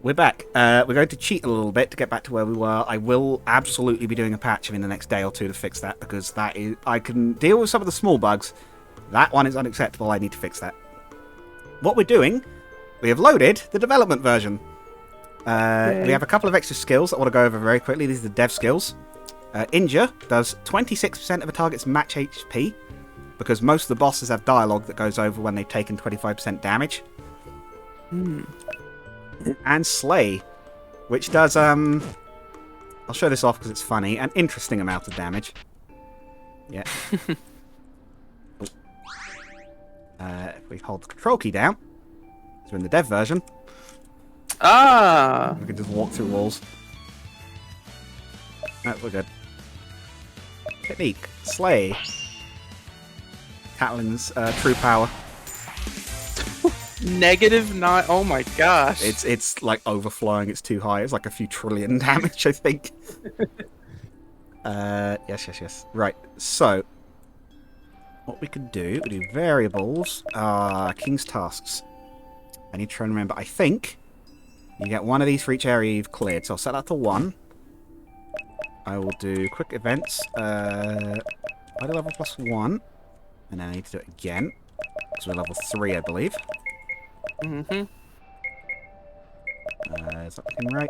we're back. We're going to cheat a little bit to get back to where we were. I will absolutely be doing a patch in the next day or two to fix that, because that is... I can deal with some of the small bugs. That one is unacceptable. I need to fix that. What we're doing, we have loaded the development version. We have a couple of extra skills that I want to go over very quickly. These are the dev skills. Injure does 26% of a target's match HP, because most of the bosses have dialogue that goes over when they've taken 25% damage. And Slay, which does, I'll show this off because it's funny, an interesting amount of damage. Yeah. If we hold the control key down, so in the dev version, we can just walk through walls. No, we're good. Technique, Slay. Catalan's true power. -9. Oh my gosh. It's like overflowing. It's too high. It's like a few trillion damage, I think. Yes. Right. So, what we can do? We do variables. King's tasks. I need to try and remember. I think you get one of these for each area you've cleared. So I'll set that to 1. I will do quick events. Idle level +1, and then I need to do it again. So we're level 3, I believe. Mm-hmm. Is that looking right?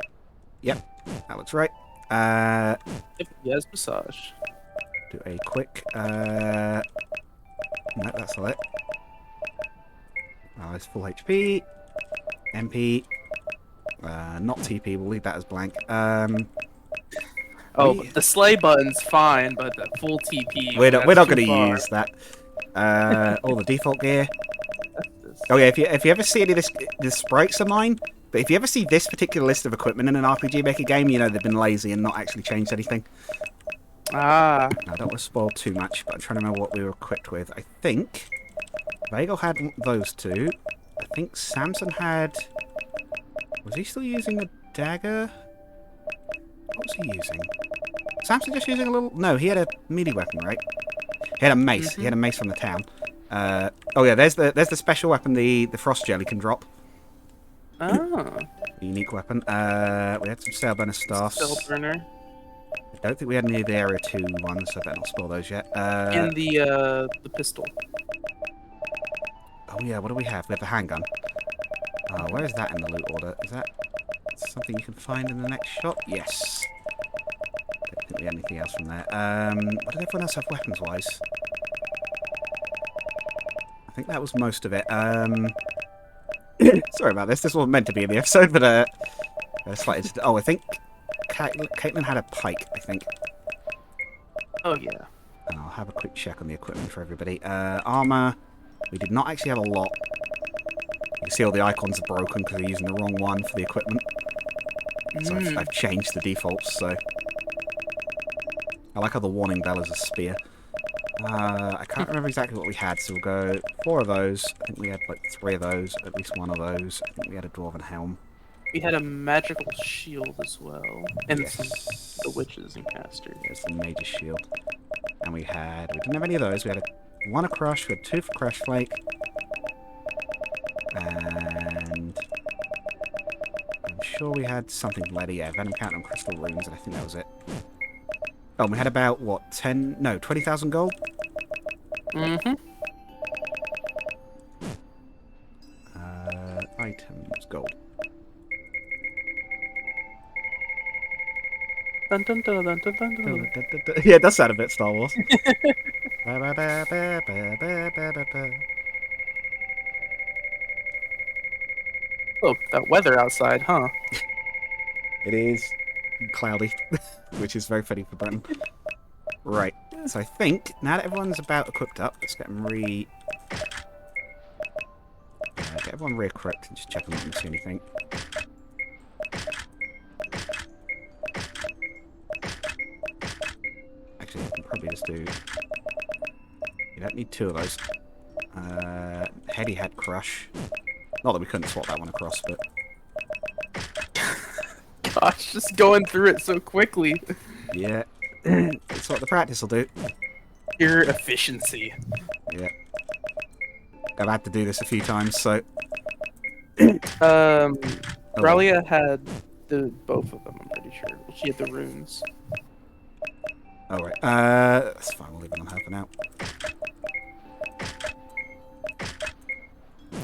Yep, that looks right. Yes, massage. Do a quick. No, that's not it. Oh, it's full HP. MP. Not TP. We'll leave that as blank. But the slay button's fine, but the full TP. We're not going to use that. All the default gear. Oh yeah, if you ever see any of this sprites are mine, but if you ever see this particular list of equipment in an RPG Maker game, you know they've been lazy and not actually changed anything. I don't want to spoil too much, but I'm trying to remember what we were equipped with. I think Vagel had those two. I think Samson had... Was he still using a dagger? What was he using? Samson just using a little... No, he had a melee weapon, right? He had a mace. Mm-hmm. He had a mace from the town. Oh yeah, there's the special weapon the frost jelly can drop. Oh. Unique weapon. We had some sail burner staffs. Sail burner. I don't think we had any of the area 2 ones, so I better not spoil those yet. And the pistol. Oh yeah, what do we have? We have the handgun. Where is that in the loot order? Is that something you can find in the next shop? Yes. Don't think we had anything else from there. What did everyone else have weapons-wise? I think that was most of it. Sorry about this. This wasn't meant to be in the episode, but oh, I think Caitlin had a pike, I think. Oh, yeah. And I'll have a quick check on the equipment for everybody. Armor. We did not actually have a lot. You can see all the icons are broken because we're using the wrong one for the equipment. So I've changed the defaults, so... I like how the warning bell is a spear. I can't remember exactly what we had, so we'll go 4 of those. I think we had like 3 of those, at least 1 of those. I think we had a dwarven helm. We had a magical shield as well. And Yes. the witches and casters. There's the major shield. And we didn't have any of those. We had 1 of crush, we had 2 for crash flake. And I'm sure we had something leady, yeah, venom count on crystal runes, and I think that was it. Oh, and we had about, what, 20,000 gold? Mm-hmm. Items, gold. Dun, dun, dun, dun, dun, dun, dun. Yeah, it does sound a bit Star Wars. Oh, that weather outside, huh? It is cloudy, which is very fitting for Britain. Right, so I think now that everyone's about equipped up, let's get them get everyone re-equipped and just check them if we see anything. Actually, I can probably just do... You don't need 2 of those. Heady had crush. Not that we couldn't swap that one across, but... Gosh, just going through it so quickly. Yeah. That's what the practice will do. Pure efficiency. Yeah. I've had to do this a few times, so... Oh, Ralia had both of them, I'm pretty sure. She had the runes. oh right. That's fine. We'll leave it on her for now.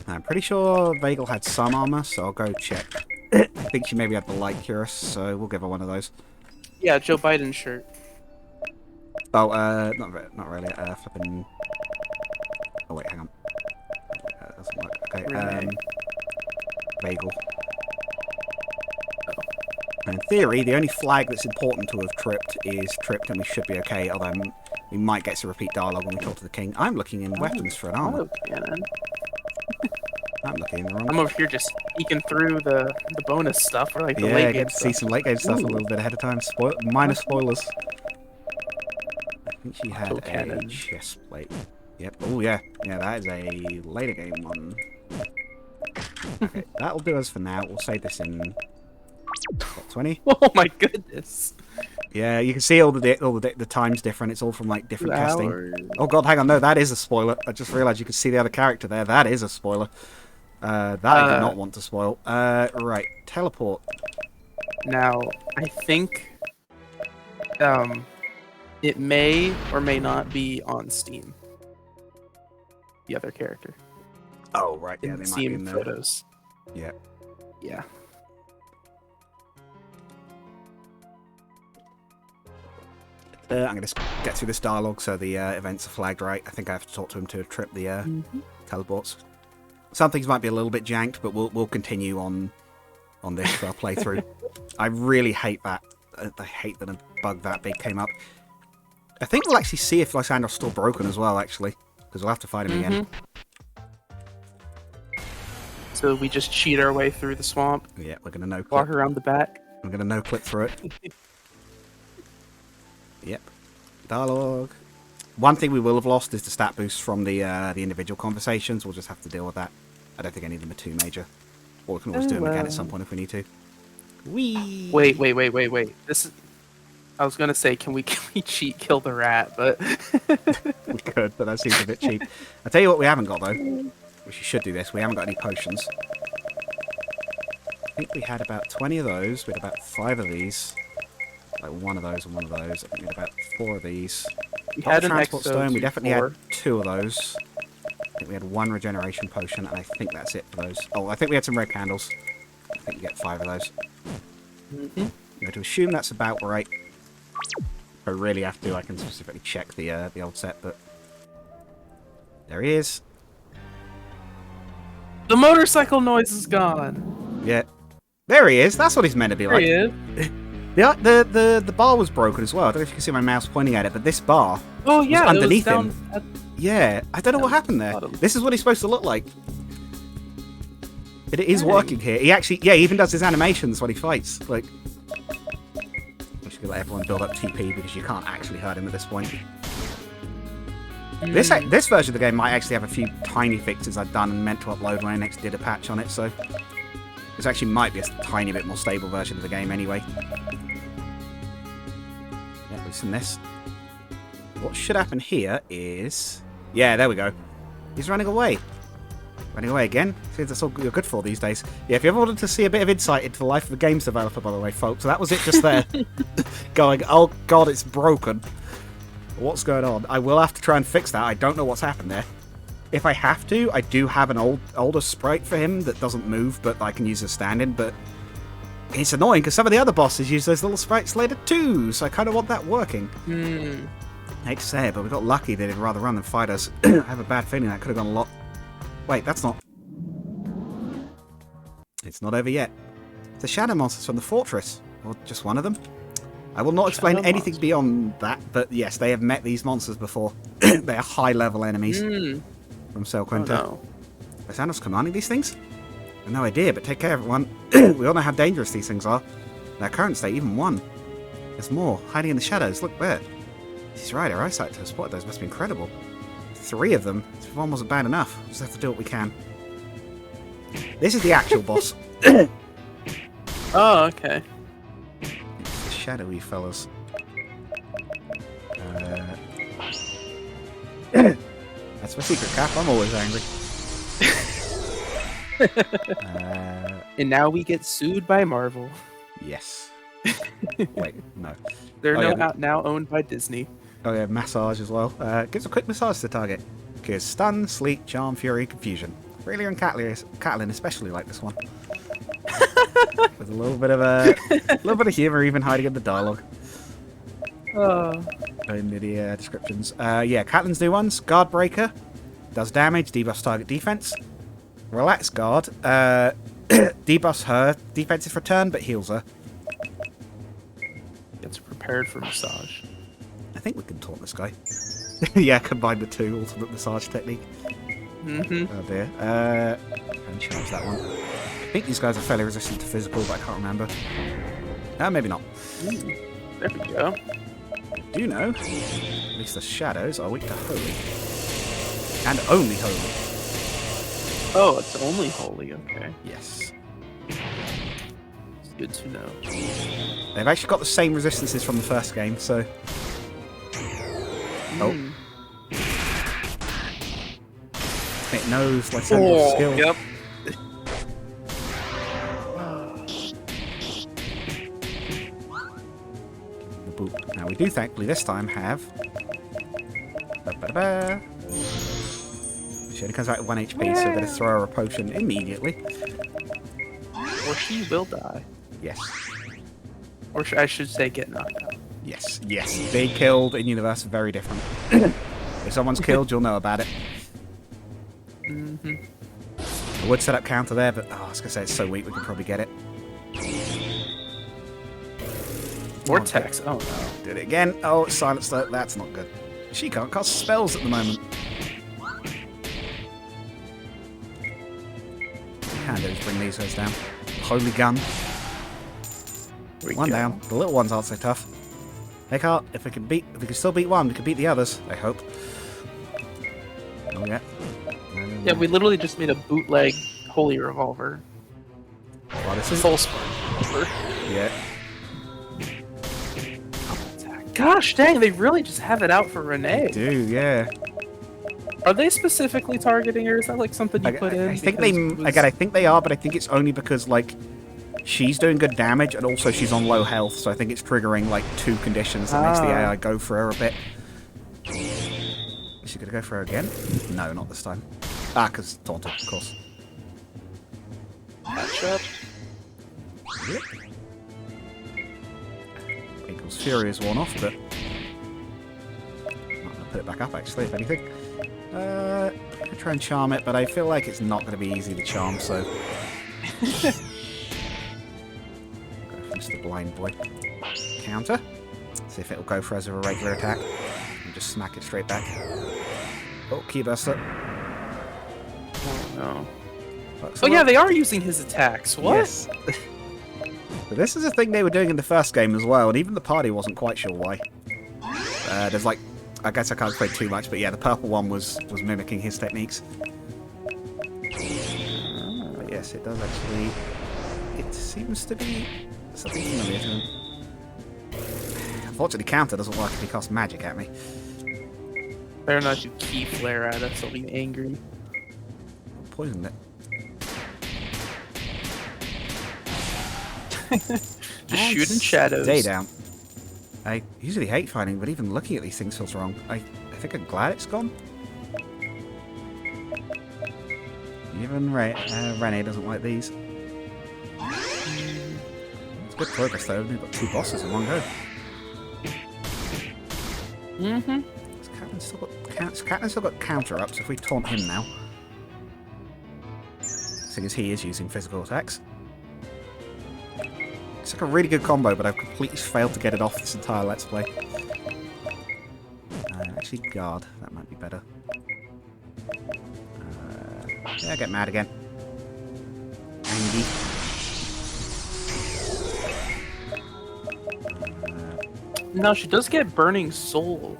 I'm pretty sure Vagel had some armor, so I'll go check. I think she maybe had the light cuirass, so we'll give her one of those. Yeah, Joe Biden's shirt. Oh, not really. Flipping. Oh wait, hang on. Doesn't work. Okay. Renee. Vagel. In theory, the only flag that's important to have tripped is tripped, and we should be okay. Although we might get some repeat dialogue when we talk to the king. I'm looking in weapons for an armor. Oh, cannon. I'm looking in the wrong. I'm over here just peeking through the bonus stuff, or like the Yeah, late I game get to see stuff. some late game stuff a Ooh. little bit ahead of time. Minor spoilers. I think she had Auto a cannon. chest plate. Yep. Oh yeah, yeah. That is a later game one. Okay, that'll do us for now. We'll save this in 20. Oh my goodness. Yeah, you can see all the times different. It's all from like different 2 testing. hours. Oh god, hang on, no, that is a spoiler. I just realised you can see the other character there. That is a spoiler. That I did not want to spoil. Right, teleport. Now, I think it may or may not be on Steam. The other character. Oh right, yeah, In they might be Steam in there. photos. Yeah. Yeah. I'm gonna just get through this dialogue so the events are flagged right. I think I have to talk to him to trip the teleports. Some things might be a little bit janked, but we'll continue on this for our playthrough. I really hate that. I hate that a bug that big came up. I think we'll actually see if Lysander's still broken as well, actually, because we'll have to fight him again. So we just cheat our way through the swamp, Yeah, we're gonna no-clip. walk around the back. I'm gonna no-clip through it. Yep. Dialogue. One thing we will have lost is the stat boost from the individual conversations. We'll just have to deal with that. I don't think any of them are too major. Or we can always do them again at some point if we need to. Whee! Wait. This is. I was gonna say, can we cheat kill the rat, but We could, but that seems a bit cheap. I'll tell you what we haven't got, though. Which you should do this. We haven't got any potions. I think we had about 20 of those. We had about 5 of these. Like one of those and one of those. I think we had about 4 of these. we Got had the an transport stone. We definitely before. had 2 of those. I think we had 1 regeneration potion, and I think that's it for those. Oh, I think we had some red candles. I think we get 5 of those. I'm going to assume that's about right. If I really have to, I can specifically check the old set, but there he is. The motorcycle noise is gone. Yeah, there he is. That's what he's meant to be There like. he is. The bar was broken as well. I don't know if you can see my mouse pointing at it, but this bar Oh yeah, was underneath it was him. down at Yeah, I don't know what happened there. bottom. This is what he's supposed to look like. It is working here. He actually, yeah, he even does his animations when he fights. Like, I'm just gonna let everyone build up TP because you can't actually hurt him at this point. This version of the game might actually have a few tiny fixes I've done and meant to upload when I next did a patch on it, so this actually might be a tiny bit more stable version of the game anyway. Yeah, we've seen this. What should happen here is... Yeah, there we go. He's running away. Running away again? See, that's all you're good for these days. Yeah, if you ever wanted to see a bit of insight into the life of a games developer, by the way, folks, that was it just there. Going, oh god, it's broken. What's going on? I will have to try and fix that. I don't know what's happened there. If I have to, I do have an older sprite for him that doesn't move, but I can use as stand-in, but it's annoying because some of the other bosses use those little sprites later too, so I kind of want that working. I hate to say it, but we got lucky they did rather run than fight us. I have a bad feeling that could have gone a lot... Wait, that's not... It's not over yet. The shadow monsters from the fortress. Or just one of them. I will not explain anything beyond that, but yes, they have met these monsters before. They are high-level enemies from Sel Quinta. Oh, no. Is Thanos commanding these things? I have no idea, but take care, everyone. We all know how dangerous these things are. In their current state, even one. There's more, hiding in the shadows. Look there. He's right, our eyesight to have spotted those must be incredible. 3 of them. If one wasn't bad enough, we'll just have to do what we can. This is the actual boss. Oh, okay. The shadowy fellas. That's my secret cap. I'm always angry. And now we get sued by Marvel. Yes. Wait, no. They're Oh, now owned by Disney. Oh yeah, massage as well. Gives a quick massage to the target. Cures stun, sleep, charm, fury, confusion. Really and Catelyn especially like this one. With a little bit of humour even hiding in the dialogue. In the descriptions. Yeah, Catelyn's new ones. Guard Breaker. Does damage, debuffs target defense. Relax Guard. Debuffs her defensive return, but heals her. Gets prepared for massage. I think we can taunt this guy. Yeah, combine the two, ultimate massage technique. Oh dear. And charge that one. I think these guys are fairly resistant to physical, but I can't remember. Maybe not. Ooh, there we go. Do you know? At least the shadows are weak to holy. And only holy. Oh, it's only holy, okay. Yes. It's good to know. They've actually got the same resistances from the first game, so... Oh. It knows Lysandra's skill. Yep. The boot. Now we do thankfully this time have... She only comes out with 1 HP, so we're going to throw her a potion immediately. Or she will die. Yes. Or I should say get knocked out. Yes, yes. Being killed in universe are very different. If someone's killed, you'll know about it. I would set up counter there, but I was going to say it's so weak we can probably get it. Vortex. Oh no. Did it again. Oh, it's silenced her. That's not good. She can't cast spells at the moment. Can do is bring these guys down. Holy gun. One down. The little ones aren't so tough. They can't. If we can still beat one, we can beat the others. I hope. Oh yeah. Yeah, we literally just made a bootleg holy revolver. Well, this is Full sprint. Yeah. Gosh dang, they really just have it out for Renee. They do, yeah. Are they specifically targeting her? Is that like something you put in? I think I think they are, but I think it's only because like she's doing good damage and also she's on low health, so I think it's triggering like two conditions that makes the AI go for her a bit. Is she gonna go for her again? No, not this time. Because taunted, of course. Matchup. Yep. Eagle's Fury is worn off, but I'm gonna put it back up actually, if anything. I'm gonna try and charm it, but I feel like it's not gonna be easy to charm, so go for Mr. Blind Boy. Counter. See if it'll go for as a regular attack. And just smack it straight back. Oh, Keybuster. Oh no. Oh yeah, they are using his attacks. What? Yes. But this is a thing they were doing in the first game as well, and even the party wasn't quite sure why. There's like, I guess I can't explain too much, but yeah, the purple one was mimicking his techniques. But yes, it does actually. It seems to be something familiar to him. Unfortunately, counter doesn't work if he casts magic at me. Better not do key flare at us, I'll be angry. Poisoned it. Just shooting shadows. Stay down. I usually hate fighting, but even looking at these things feels wrong. I think I'm glad it's gone. Even Renee doesn't like these. It's good progress though. We've got 2 bosses in one go. Catelyn's still got counter ups if we taunt him now. Seeing as he is using physical attacks. It's like a really good combo, but I've completely failed to get it off this entire Let's Play. Actually, guard. That might be better. Yeah, get mad again. Angry. No, she does get Burning Soul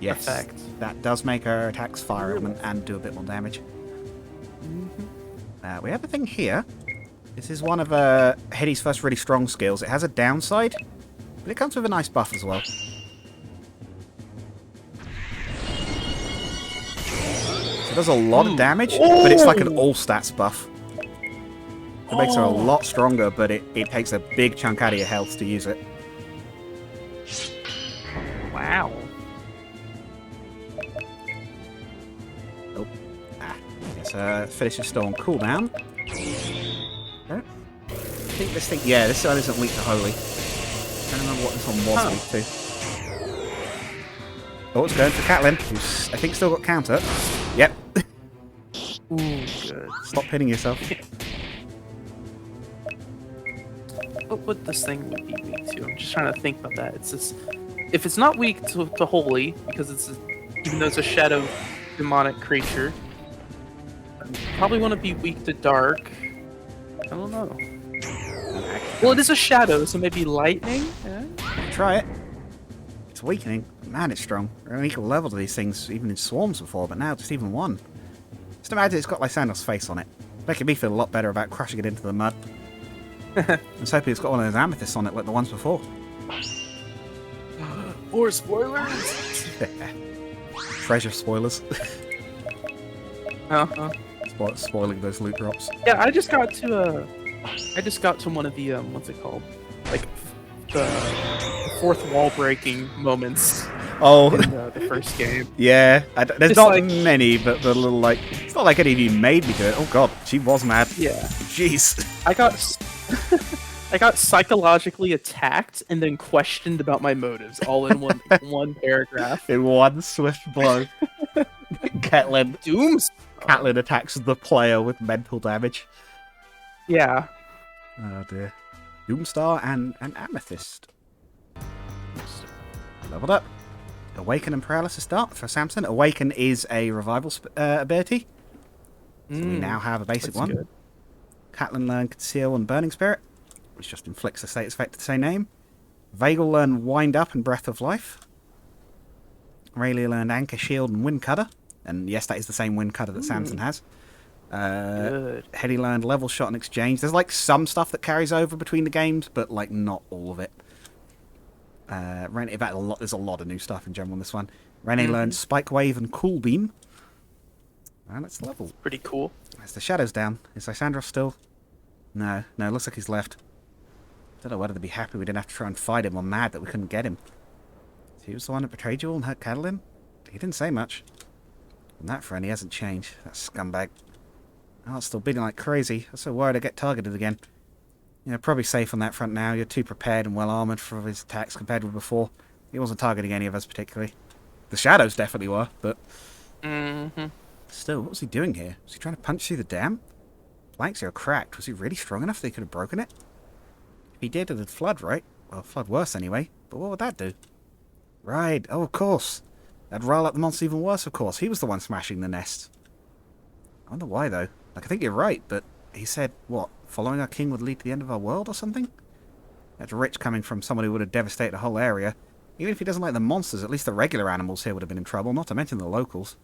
Yes, effect. that does make her attacks fire element and do a bit more damage. We have a thing here. This is one of Hetty's first really strong skills. It has a downside, but it comes with a nice buff as well. So it does a lot of damage, but it's like an all stats buff. It makes her a lot stronger, but it takes a big chunk out of your health to use it. Wow. Oh. Let's finish this still on cooldown. I think this thing... Yeah, this one isn't weak to Holy. I don't remember what this one was weak to. Oh, it's going for Catelyn, who's, I think, still got counter. Yep. Ooh, good. Stop hitting yourself. What this thing would be weak to? I'm just trying to think about that. It's just, if it's not weak to Holy, because even though it's a shadow demonic creature, I probably want to be weak to Dark. I don't know. Well, it is a shadow, so maybe lightning? Yeah. Try it. It's weakening. Man, it's strong. We're on equal level to these things, even in swarms before, but now just even one. Just imagine it's got Lysandra's face on it. It's making me feel a lot better about crushing it into the mud. I was hoping it's got one of those amethysts on it like the ones before. Or spoilers! Treasure spoilers. Uh-huh. Spoiling those loot drops. Yeah, I just got to one of the what's it called? Like the fourth wall breaking moments. Oh, in the first game. Yeah, there's Just not like- many, but the little like, it's not like any of you made me do it. Oh god, she was mad. Yeah, Jeez. I got psychologically attacked and then questioned about my motives, all in one paragraph. In one swift blow, Catelyn Dooms. attacks the player with mental damage. Yeah. Oh dear. Doomstar and an Amethyst. Leveled up. Awaken and Paralysis Dart for Samson. Awaken is a revival ability. So we now have a basic one. Good. Catelyn learn Conceal and Burning Spirit, which just inflicts the status effect of the same name. Vagal learn Wind Up and Breath of Life. Rayleigh learned Anchor, Shield, and Wind Cutter. And yes, that is the same Wind Cutter that Samson has. Good. Hetty learned Level Shot and Exchange. There's like some stuff that carries over between the games, but like not all of it. In fact, there's a lot of new stuff in general in this one. Renee learned Spike Wave and Cool Beam. And it's level. Pretty cool. As the shadows down. Is Lysandros still? No, looks like he's left. Don't know whether to be happy we didn't have to try and fight him or mad that we couldn't get him. He was the one that betrayed you all and hurt Catelyn? He didn't say much. On that front, he hasn't changed. That scumbag. Oh, it's still beating like crazy. I'm so worried I get targeted again. You know, probably safe on that front now. You're too prepared and well armoured for his attacks compared with before. He wasn't targeting any of us particularly. The shadows definitely were, but... Still, what was he doing here? Was he trying to punch through the dam? Planks are cracked. Was he really strong enough that he could have broken it? If he did, it'd flood, right? Well, flood worse anyway. But what would that do? Right. Oh, of course. That'd rile up the monster even worse, of course. He was the one smashing the nest. I wonder why, though. Like, I think you're right, but he said, what? Following our king would lead to the end of our world or something? That's rich coming from someone who would have devastated a whole area. Even if he doesn't like the monsters, at least the regular animals here would have been in trouble, not to mention the locals.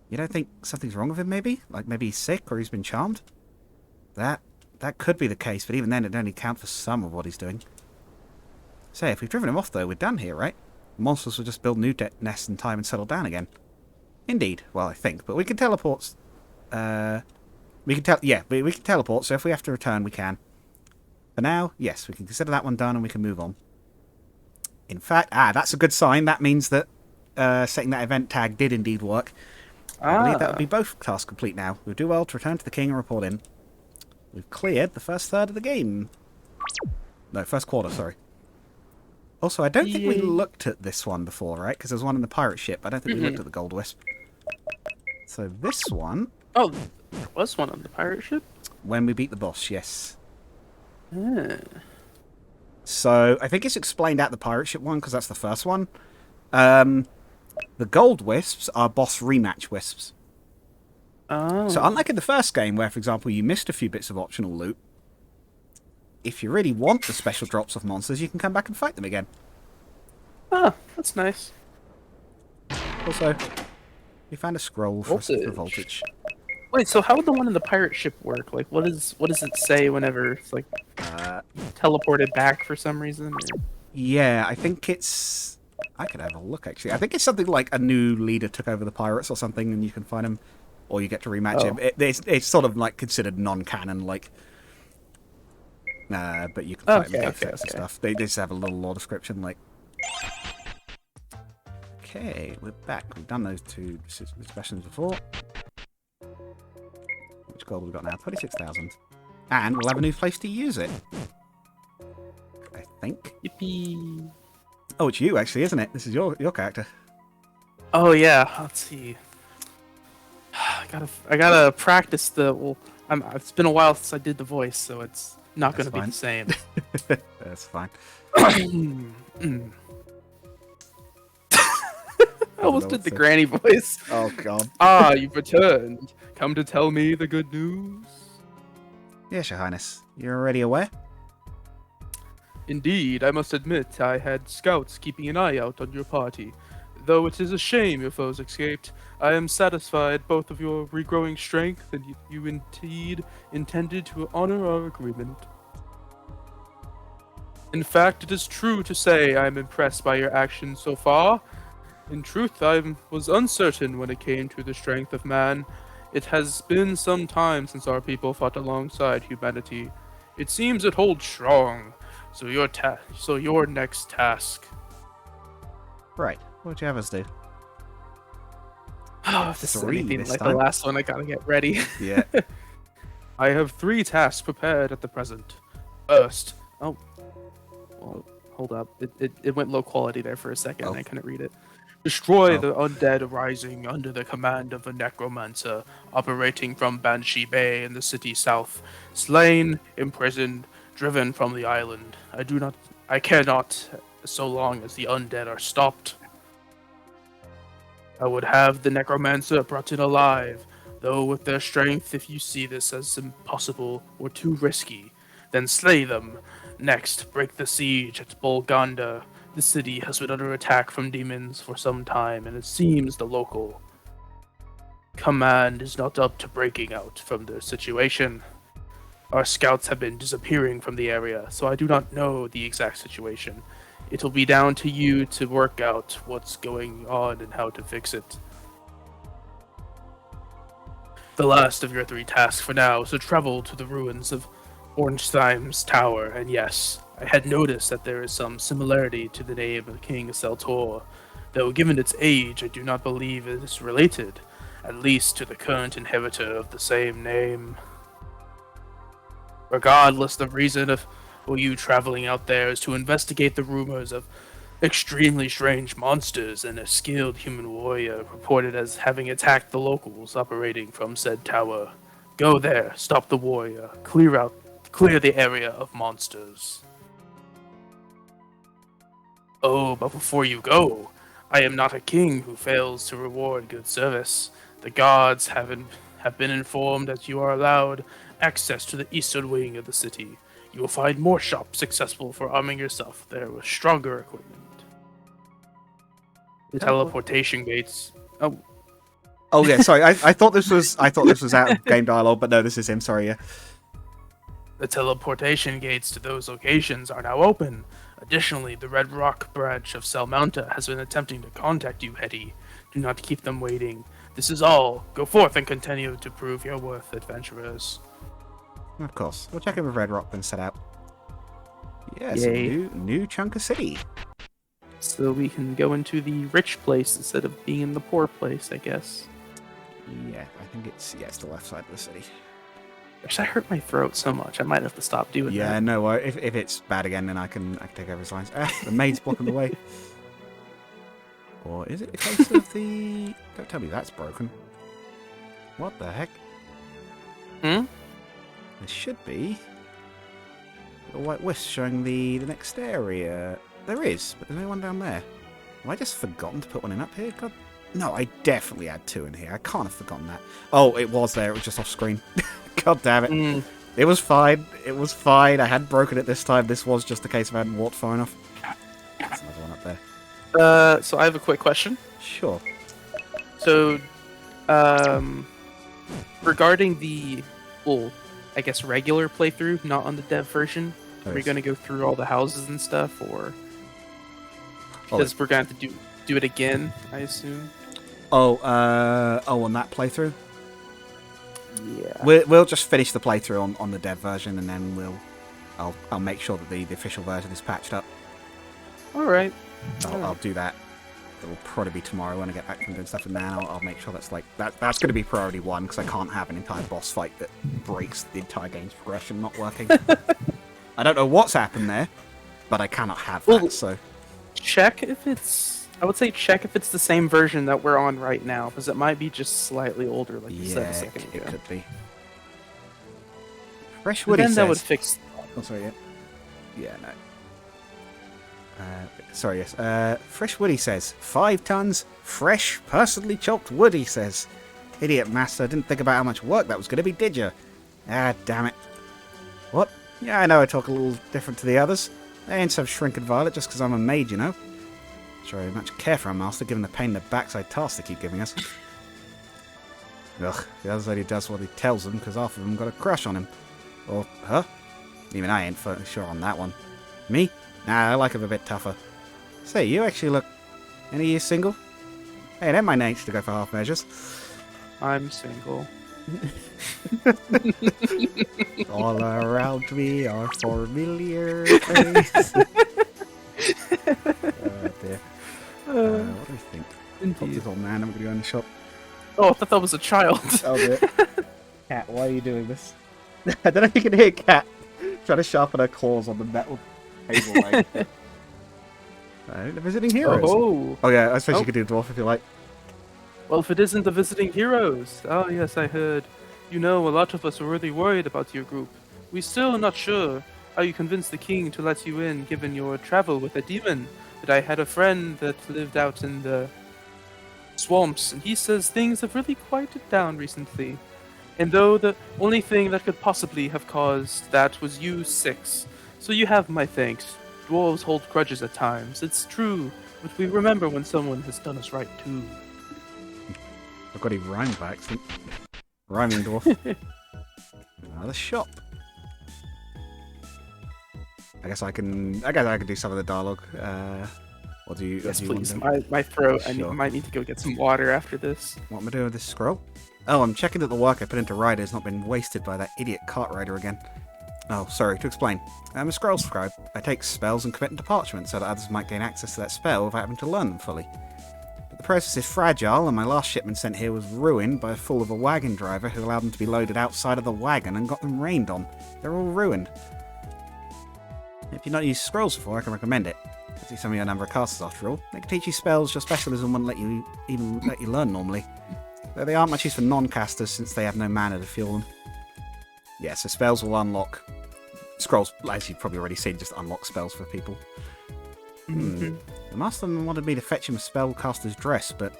You don't think something's wrong with him, maybe? Like maybe he's sick or he's been charmed? That could be the case, but even then it'd only count for some of what he's doing. Say, if we've driven him off, though, we're done here, right? Monsters will just build new nests in time and settle down again. Indeed. Well, I think. But we can teleport... we can teleport, so if we have to return, we can. For now, yes, we can consider that one done and we can move on. In fact, that's a good sign. That means that setting that event tag did indeed work. I believe that would be both tasks complete now. We'll do well to return to the king and report in. We've cleared the first third of the game. No, first quarter, sorry. Also, I don't think we looked at this one before, right? Because there's one in the pirate ship. I don't think we looked at the Gold Wisp. So this one... Oh, there was one on the pirate ship? When we beat the boss, yes. So, I think it's explained at the pirate ship one, because that's the first one. The Gold Wisps are boss rematch wisps. Oh. So unlike in the first game, where, for example, you missed a few bits of optional loot, if you really want the special drops of monsters, you can come back and fight them again. Oh, that's nice. Also, we found a scroll for voltage. Wait, so how would the one in the pirate ship work? Like, what does it say whenever it's like teleported back for some reason? Or... Yeah, I think it's... I could have a look, actually. I think it's something like a new leader took over the pirates or something, and you can find him, or you get to rematch him. It's sort of like considered non-canon, like but you can fight them Okay, with outfits and stuff. They just have a little lore description, like. Okay, we're back. We've done those two specials before. Which gold have we got now? 26,000. And we'll have a new place to use it. I think. Yippee! Oh, it's you actually, isn't it? This is your character. Oh yeah. Let's see. I gotta practice the. Well, it's been a while since I did the voice, so it's not gonna be the same. That's fine. I almost did the granny voice. Oh god. Ah, you've returned. Come to tell me the good news? Yes, Your Highness. You're already aware? Indeed, I must admit I had scouts keeping an eye out on your party. Though it is a shame your foes escaped, I am satisfied both of your regrowing strength and you indeed intended to honor our agreement. In fact, it is true to say I am impressed by your actions so far. In truth, I was uncertain when it came to the strength of man. It has been some time since our people fought alongside humanity. It seems it holds strong. So your next task. Right. What'd you have us do? Oh, if this is anything this like time. the last one, I gotta get ready. Yeah. I have 3 tasks prepared at the present. First, well, hold up. It went low quality there for a second. And I couldn't read it. Destroy the undead rising under the command of a necromancer operating from Banshee Bay in the city south. Slain, imprisoned, driven from the island. I cannot, so long as the undead are stopped. I would have the necromancer brought in alive, though with their strength, if you see this as impossible or too risky, then slay them. Next, break the siege at Bolganda. The city has been under attack from demons for some time, and it seems the local command is not up to breaking out from their situation. Our scouts have been disappearing from the area, so I do not know the exact situation. It'll be down to you to work out what's going on and how to fix it. The last of your 3 tasks for now is to travel to the ruins of Ornstein's Tower, and yes, I had noticed that there is some similarity to the name of King Sel, though given its age, I do not believe it is related, at least to the current inheritor of the same name. Regardless, the reason for you traveling out there is to investigate the rumors of extremely strange monsters and a skilled human warrior reported as having attacked the locals operating from said tower. Go there, stop the warrior, clear the area of monsters. Oh, but before you go, I am not a king who fails to reward good service. The gods have been informed that you are allowed access to the eastern wing of the city. You will find more shops accessible for arming yourself there with stronger equipment. The teleportation gates. Oh yeah, sorry. I thought this was out of game dialogue, but no, this is him. Sorry, yeah. The teleportation gates to those locations are now open. Additionally, the Red Rock branch of Sel Mounta has been attempting to contact you, Hetty. Do not keep them waiting. This is all. Go forth and continue to prove your worth, adventurers. Of course. We'll check in with Red Rock and set out. Yes, Yay. a new chunk of city. So we can go into the rich place instead of being in the poor place, I guess. Yeah, I think it's the left side of the city. Gosh, that hurt my throat so much. I might have to stop doing that. Yeah, no. If it's bad again, then I can take over his lines. The maid's blocking the way. Or is it a case of the? Don't tell me that's broken. What the heck? Hmm? There should be a white wisp showing the next area. There is, but there's no one down there. Have I just forgotten to put one in up here? God, no, I definitely had 2 in here. I can't have forgotten that. Oh, it was there. It was just off screen. God damn it. It was fine. It was fine. I hadn't broken it this time. This was just a case of I hadn't walked far enough. There's another one up there. So I have a quick question. Sure. So, regarding the, well, I guess regular playthrough, not on the dev version, are we going to go through all the houses and stuff, or because we're going to have to do it again, I assume? On that playthrough? Yeah. We'll just finish the playthrough on the dev version, and then we'll I'll make sure that the official version is patched up. Alright. I'll do that. It will probably be tomorrow when I get back from doing stuff, and then I'll make sure that's like that's going to be priority 1 because I can't have an entire boss fight that breaks the entire game's progression not working. I don't know what's happened there, but I cannot have that. So check if it's. I would say check if it's the same version that we're on right now, because it might be just slightly older, like you said a second ago. It could be. Fresh Woody says. That would fix. Oh, sorry. Yeah, no. Sorry, yes. Fresh Woody says, 5 tons, fresh, personally chopped wood, he says. Idiot master, didn't think about how much work that was going to be, did you? Ah, damn it. What? Yeah, I know I talk a little different to the others. I ain't so shrink and violet just because I'm a mage, you know. Sure, I much care for our master, given the pain in the backside tasks they keep giving us. Ugh, the other lady does what he tells them, because half of them got a crush on him. Or her? Even I ain't sure on that one. Me? Nah, I like him a bit tougher. Say, you actually look... Any of you single? Hey, that might need to go for half measures. I'm single. All around me are familiar faces. Oh, dear. What do I think? Indeed. This old man, I'm going to go in the shop. Oh, I thought that was a child. Oh, dear. Cat, why are you doing this? I don't know if you can hear Cat trying to sharpen her claws on the metal table leg. The visiting heroes. Oh yeah, I suppose you could do dwarf if you like. Well, if it isn't the visiting heroes. Oh yes, I heard. You know, a lot of us are really worried about your group. We're still not sure how you convinced the king to let you in, given your travel with a demon. But I had a friend that lived out in the swamps, and he says things have really quieted down recently. And though the only thing that could possibly have caused that was you 6. So you have my thanks. Dwarves hold grudges at times, it's true, but we remember when someone has done us right too. I've got a rhyme by accident. Rhyming dwarf. Another shop. I guess I can do some of the dialogue. What do you? Yes, do you please. Want My throat. Sure. I might need to go get some water after this. What am I doing with this scroll? Oh, I'm checking that the work I put into Ryder has not been wasted by that idiot cart rider again. Oh, sorry, to explain. I'm a scroll scribe. I take spells and commit them to parchment so that others might gain access to that spell without having to learn them fully. But the process is fragile, and my last shipment sent here was ruined by a fool of a wagon driver who allowed them to be loaded outside of the wagon and got them rained on. They're all ruined. If you've not used scrolls before, I can recommend it. I see some of your number of casters after all. They can teach you spells your specialism wouldn't let you learn normally. Though they aren't much use for non-casters since they have no mana to fuel them. Yeah, so spells will unlock... Scrolls, as you've probably already seen, just unlock spells for people. The master wanted me to fetch him a spellcaster's dress, but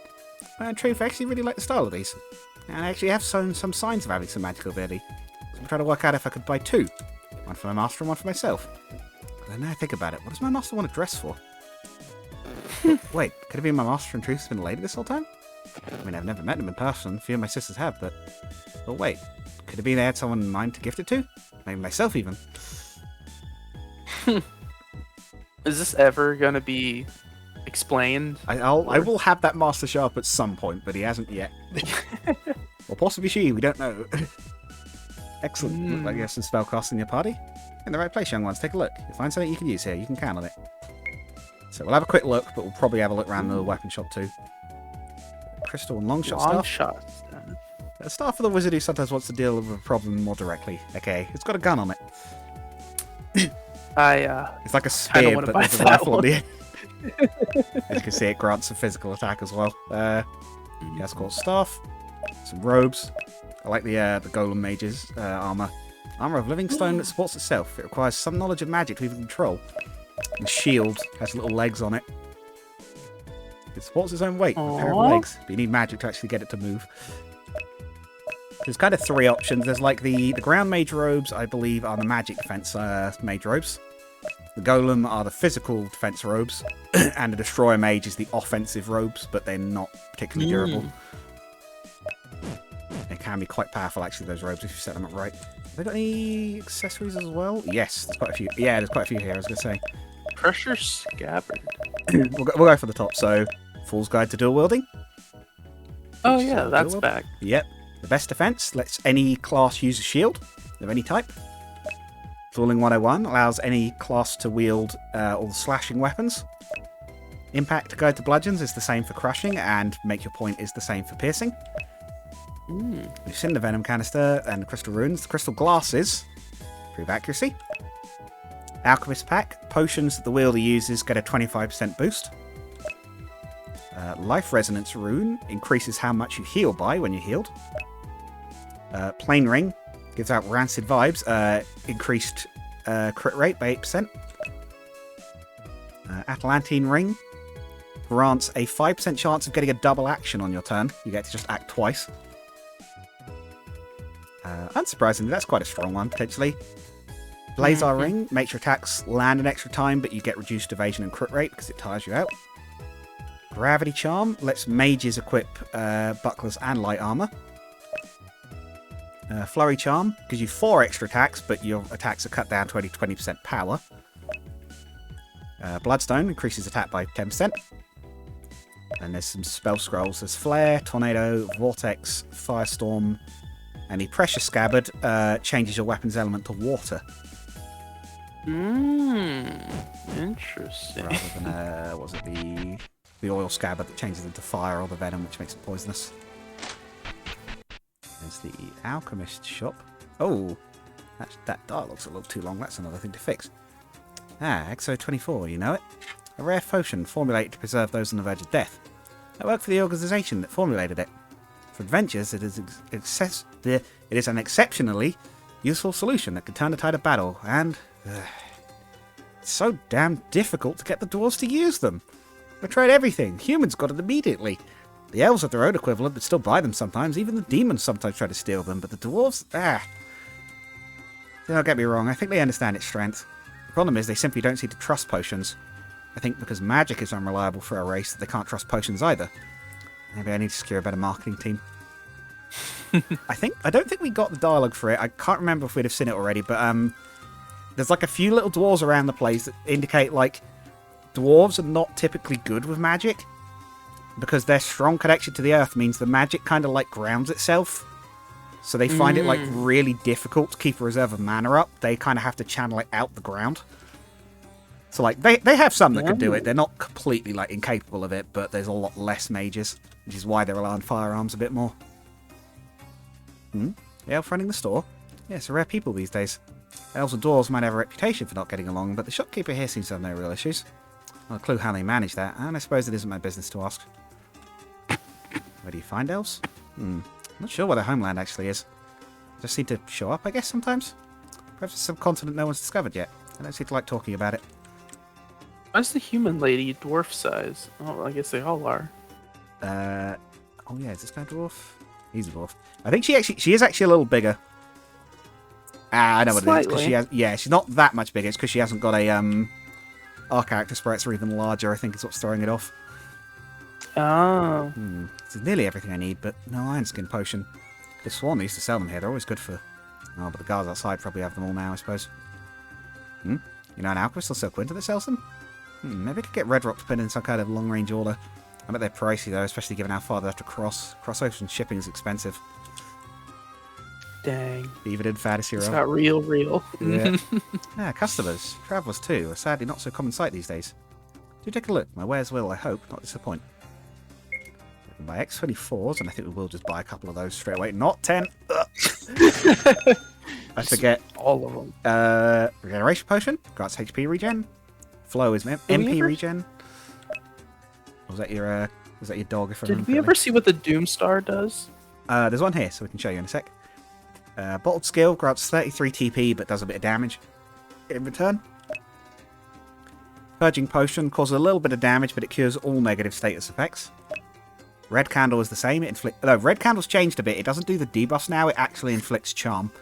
in truth, I actually really like the style of these. And I actually have some signs of having some magical ability. So I'm trying to work out if I could buy 2. One for my master and one for myself. But now I think about it, what does my master want a dress for? Wait, could it be my master in truth has been a lady this whole time? I mean, I've never met him in person, a few of my sisters have, but wait, could it be they had someone in mind to gift it to? Maybe myself, even. Is this ever gonna be explained? I will have that master show up at some point, but he hasn't yet. Or possibly she, we don't know. Excellent. Look like you have some spellcasts in your party. In the right place, young ones. Take a look. You'll find something you can use here. You can count on it. So we'll have a quick look, but we'll probably have a look around the weapon shop too. Crystal and long shot Long staff. shots. A staff for the wizard who sometimes wants to deal with a problem more directly. Okay, it's got a gun on it. It's like a spear, but there's a rifle on the end. As you can see, it grants a physical attack as well. Escort staff, some robes. I like the golem mage's armor. Armor of living stone that supports itself. It requires some knowledge of magic to even control. The shield has little legs on it. It supports its own weight with a pair of legs, but you need magic to actually get it to move. There's kind of 3 options. There's like the ground mage robes, I believe, are the magic defense mage robes. The golem are the physical defense robes, and the destroyer mage is the offensive robes, but they're not particularly durable. They can be quite powerful, actually, those robes, if you set them up right. Have they got any accessories as well? Yes, there's quite a few. Yeah, there's quite a few here, I was going to say. Pressure scabbard. we'll go for the top. So, Fool's Guide to Dual Wielding. Oh yeah, that's back. Yep. The best defense lets any class use a shield of any type. Dueling 101 allows any class to wield all the slashing weapons. Impact to go to bludgeons is the same for crushing, and make your point is the same for piercing. We've seen the venom canister and the crystal runes. The crystal glasses improve accuracy. Alchemist pack. Potions that the wielder uses get a 25% boost. Life resonance rune increases how much you heal by when you're healed. Plane ring gives out rancid vibes. Increased crit rate by 8%. Atlantine ring grants a 5% chance of getting a double action on your turn. You get to just act twice. Unsurprisingly, that's quite a strong one, potentially. Blazar ring makes your attacks land an extra time, but you get reduced evasion and crit rate because it tires you out. Gravity charm lets mages equip bucklers and light armor. Flurry charm gives you 4 extra attacks, but your attacks are cut down to only 20% power. Bloodstone increases attack by 10%. And there's some spell scrolls. There's Flare, Tornado, Vortex, Firestorm, and the Precious Scabbard changes your weapon's element to water. Interesting. Rather than, was it the Oil Scabbard that changes into fire, or the Venom, which makes it poisonous. There's the Alchemist shop. Oh, that dart looks a little too long. That's another thing to fix. Exo 24, you know it? A rare potion formulated to preserve those on the verge of death. That worked for the organisation that formulated it. For adventures, it is an exceptionally useful solution that can turn the tide of battle, and it's so damn difficult to get the dwarves to use them. I tried everything. Humans got it immediately. The elves have their own equivalent, but still buy them sometimes. Even the demons sometimes try to steal them, but the dwarves, Don't get me wrong, I think they understand its strength. The problem is they simply don't seem to trust potions. I think because magic is unreliable for a race, that they can't trust potions either. Maybe I need to secure a better marketing team. I don't think we got the dialogue for it. I can't remember if we'd have seen it already, but there's like a few little dwarves around the place that indicate like dwarves are not typically good with magic, because their strong connection to the earth means the magic kind of like grounds itself. So they find it like really difficult to keep a reserve of mana up. They kind of have to channel it out the ground. So like they have some that can do it. They're not completely like incapable of it, but there's a lot less mages, which is why they rely on firearms a bit more. The elf running the store? Yes, rare people these days. Elves and dwarves might have a reputation for not getting along, but the shopkeeper here seems to have no real issues. Not a clue how they manage that, and I suppose it isn't my business to ask. Where do you find elves? Not sure where their homeland actually is. Just seem to show up, I guess, sometimes. Perhaps it's some continent no one's discovered yet. I don't seem to like talking about it. Why's the human lady dwarf size? Oh, I guess they all are. Oh yeah, is this guy a dwarf? He's a dwarf. I think she is actually a little bigger. I know what it is, because she has. Yeah, she's not that much bigger. It's because she hasn't got a our character sprites are even larger. I think is what's throwing it off. Oh. It's nearly everything I need, but no iron skin potion. Could have sworn they used to sell them here. They're always good for. Oh, but the guards outside probably have them all now, I suppose. You know an alchemist or Sel Quinta that sells them? Maybe I could get Red Rock to put in some kind of long-range order. I bet they're pricey though, especially given how far they have to cross. Cross-ocean shipping is expensive. Dang. Even in Fantasy It's Realm. not real. Yeah. Customers. Travellers too. A sadly not so common sight these days. Do take a look. My wares will, I hope, not disappoint. We can buy X24s, and I think we will just buy a couple of those straight away. Not 10! I forget. All of them. Regeneration Potion. Grants HP regen. Flow is MP regen. Was that your dog? If I Did we ever see what the Doomstar does? There's one here, so we can show you in a sec. Bottled Skill grants 33 TP, but does a bit of damage in return. Purging Potion causes a little bit of damage, but it cures all negative status effects. Red Candle is the same. It Red Candle's changed a bit. It doesn't do the debuffs now. It actually inflicts Charm.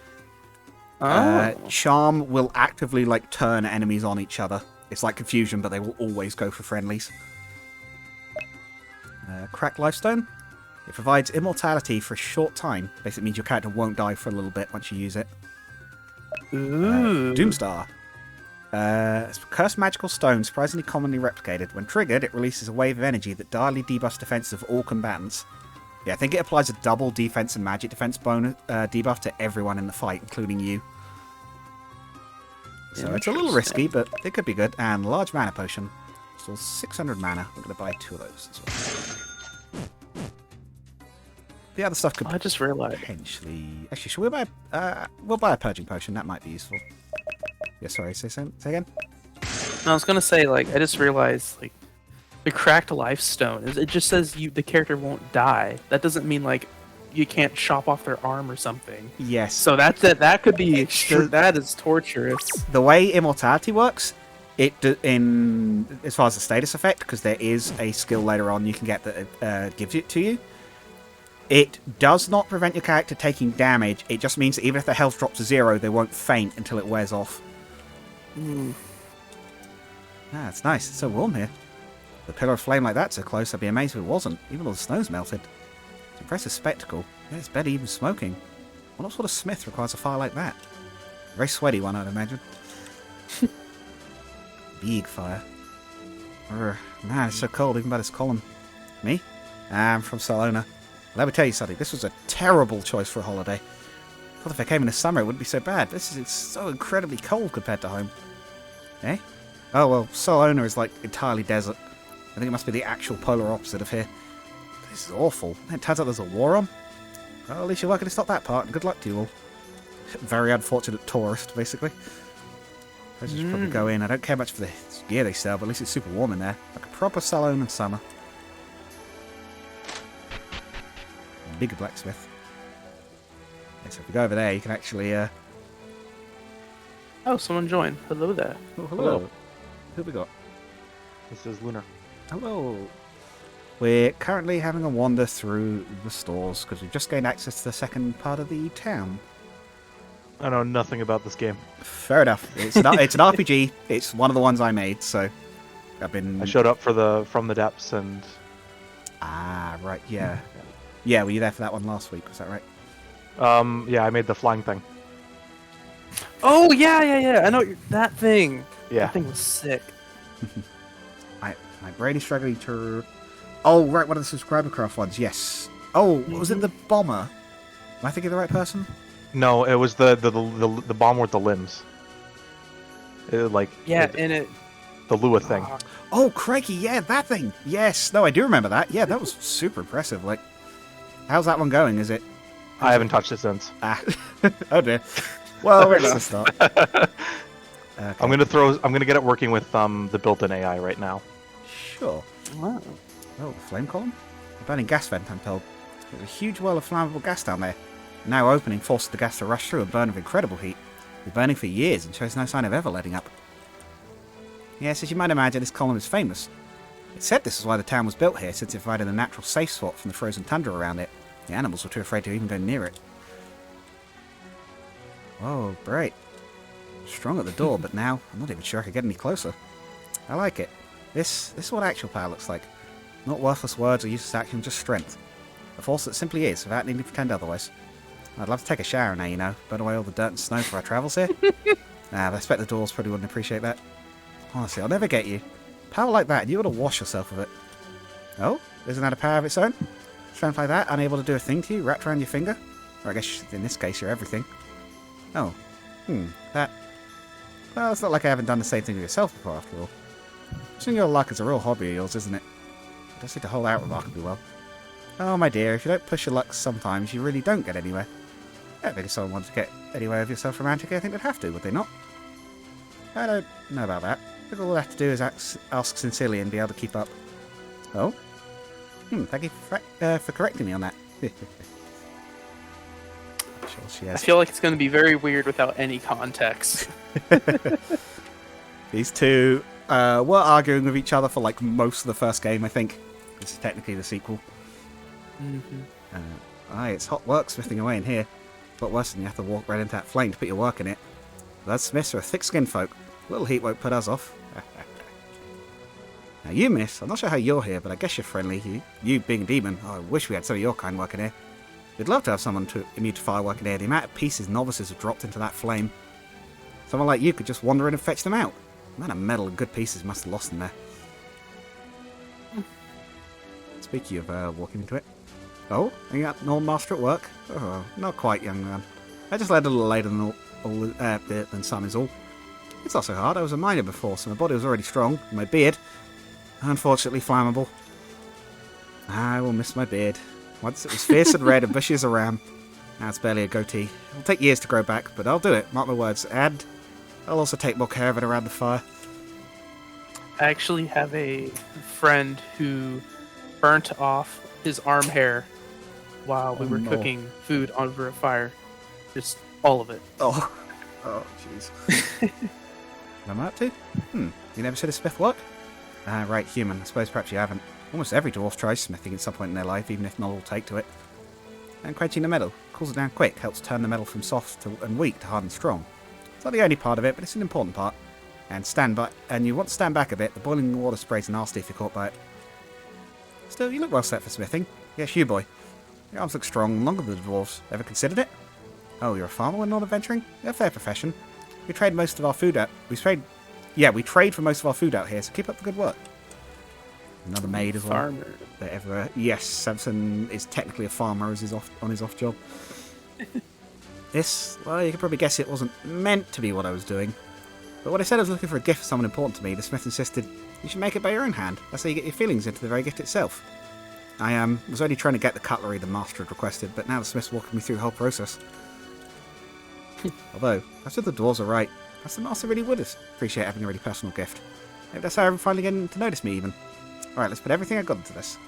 Charm will actively like turn enemies on each other. It's like Confusion, but they will always go for friendlies. Cracked Lifestone. It provides immortality for a short time. Basically means your character won't die for a little bit once you use it. Doomstar. Cursed magical stone, surprisingly commonly replicated. When triggered, it releases a wave of energy that direly debuffs defense of all combatants. Yeah, I think it applies a double defense and magic defense bonus debuff to everyone in the fight, including you. So it's a little risky, but it could be good. And large mana potion. So 600 mana. We're going to buy 2 of those as well. The other stuff could I just realized. potentially... Actually, should we buy... we'll buy a purging potion. That might be useful. Yeah, sorry. Say again? I was gonna say, like, I just realized, like, the cracked life stone, it just says the character won't die. That doesn't mean, like, you can't chop off their arm or something. Yes. So that could be that is torturous. The way immortality works, as far as the status effect, because there is a skill later on you can get that gives it to you. It does not prevent your character taking damage. It just means that even if their health drops to 0, they won't faint until it wears off. Ah, it's nice. It's so warm here. The pillar of flame like that so close, I'd be amazed if it wasn't, even though the snow's melted. It's an impressive spectacle. Yeah, it's barely even smoking. What sort of smith requires a fire like that? A very sweaty one, I'd imagine. Big fire. Man, it's so cold even by this column. Me? I'm from Salona. Let me tell you something, this was a terrible choice for a holiday. I thought if I came in the summer it wouldn't be so bad. It's so incredibly cold compared to home. Eh? Oh well, Salona is like entirely desert. I think it must be the actual polar opposite of here. This is awful. It turns out there's a war on. Well, at least you're lucky to stop that part, and good luck to you all. Very unfortunate tourist, basically. I should probably go in. I don't care much for the gear they sell, but at least it's super warm in there. Like a proper Salona summer. Bigger blacksmith. Okay, so if we go over there, you can actually... Oh, someone joined. Hello there. Oh, hello. Who have we got? This is Lunar. Hello. We're currently having a wander through the stores because we've just gained access to the second part of the town. I know nothing about this game. Fair enough. It's an RPG. It's one of the ones I made, so I showed up from the depths and... Ah, right, yeah. Yeah, were you there for that one last week? Was that right? Yeah, I made the flying thing. Oh yeah. I know that thing. Yeah. That thing was sick. My brain is struggling to... Oh, right, one of the subscriber craft ones, yes. Oh, was it the bomber? Am I thinking of the right person? No, it was the bomb with the limbs. The Lua thing. Oh, crikey, yeah, that thing. Yes, no, I do remember that. Yeah, that was super impressive. Like, how's that one going? Is it... I haven't touched it since. Ah, oh dear. Well, where's the start? Okay. I'm gonna get it working with the built-in AI right now. Sure. Wow. Oh, flame column? A burning gas vent, I'm told. There's a huge well of flammable gas down there. Now opening forces the gas to rush through and burn with incredible heat. It's been burning for years and shows no sign of ever letting up. Yes, as you might imagine, this column is famous. It's said this is why the town was built here, since it provided a natural safe spot from the frozen tundra around it. The animals were too afraid to even go near it. Whoa, great. Strong at the door, but now I'm not even sure I could get any closer. I like it. This is what actual power looks like. Not worthless words or useless action, just strength. A force that simply is, without needing to pretend otherwise. I'd love to take a shower now, you know, burn away all the dirt and snow for our travels here. I expect the doors probably wouldn't appreciate that. Honestly, I'll never get you. Power like that, and you ought to wash yourself with it. Oh? Isn't that a power of its own? Strength like that, unable to do a thing to you, wrapped around your finger? Or I guess, in this case, you're everything. Oh. That... Well, it's not like I haven't done the same thing with yourself before, after all. Seeing your luck is a real hobby of yours, isn't it? You just need to hold out remarkably well. Oh, my dear, if you don't push your luck sometimes, you really don't get anywhere. I don't think if someone wanted to get anywhere with yourself romantically, I think they'd have to, would they not? I don't know about that. I think all we'll have to do is ask sincerely and be able to keep up. Oh? Thank you for correcting me on that. Sure she has. I feel like it's going to be very weird without any context. These two were arguing with each other for like most of the first game, I think. This is technically the sequel. It's hot work smithing away in here. But worse than you have to walk right into that flame to put your work in it. Bloodsmiths are thick-skinned folk. A little heat won't put us off. Now you, miss, I'm not sure how you're here, but I guess you're friendly. You being a demon, I wish we had some of your kind working here. We'd love to have someone immune to fire working here. The amount of pieces novices have dropped into that flame. Someone like you could just wander in and fetch them out. The amount of metal and good pieces must have lost in there. Speaking of walking into it. Oh, and you got an old master at work? Oh, not quite, young man. I just led a little later than some is all. It's not so hard. I was a miner before, so my body was already strong. My beard, unfortunately, flammable. I will miss my beard. Once it was fierce and red and bushy as a ram. Now it's barely a goatee. It'll take years to grow back, but I'll do it, mark my words. And I'll also take more care of it around the fire. I actually have a friend who burnt off his arm hair while we were cooking food over a fire. Just all of it. Oh, jeez. What am I up to? You never seen a smith work? Right, human. I suppose perhaps you haven't. Almost every dwarf tries smithing at some point in their life, even if not all take to it. And quenching the metal. Cools it down quick, helps turn the metal from soft and weak to hard and strong. It's not the only part of it, but it's an important part. And you want to stand back a bit. The boiling water sprays nasty if you're caught by it. Still, you look well set for smithing. Yes, you boy. Your arms look strong and longer than the dwarves. Ever considered it? Oh, you're a farmer when not adventuring? A fair profession. We trade most of our food out. We trade for most of our food out here, so keep up the good work. Another maid as well. Farmer. Yes, Samson is technically a farmer as he's on his off job. This, well, you can probably guess it wasn't meant to be what I was doing. But when I said I was looking for a gift for someone important to me, the smith insisted, you should make it by your own hand. That's how you get your feelings into the very gift itself. I was only trying to get the cutlery the master had requested, but now the smith's walking me through the whole process. Although, that's what the dwarves are right. That's the master really would appreciate having a really personal gift. Maybe that's how I'm finally getting to notice me even. Alright, let's put everything I've got into this.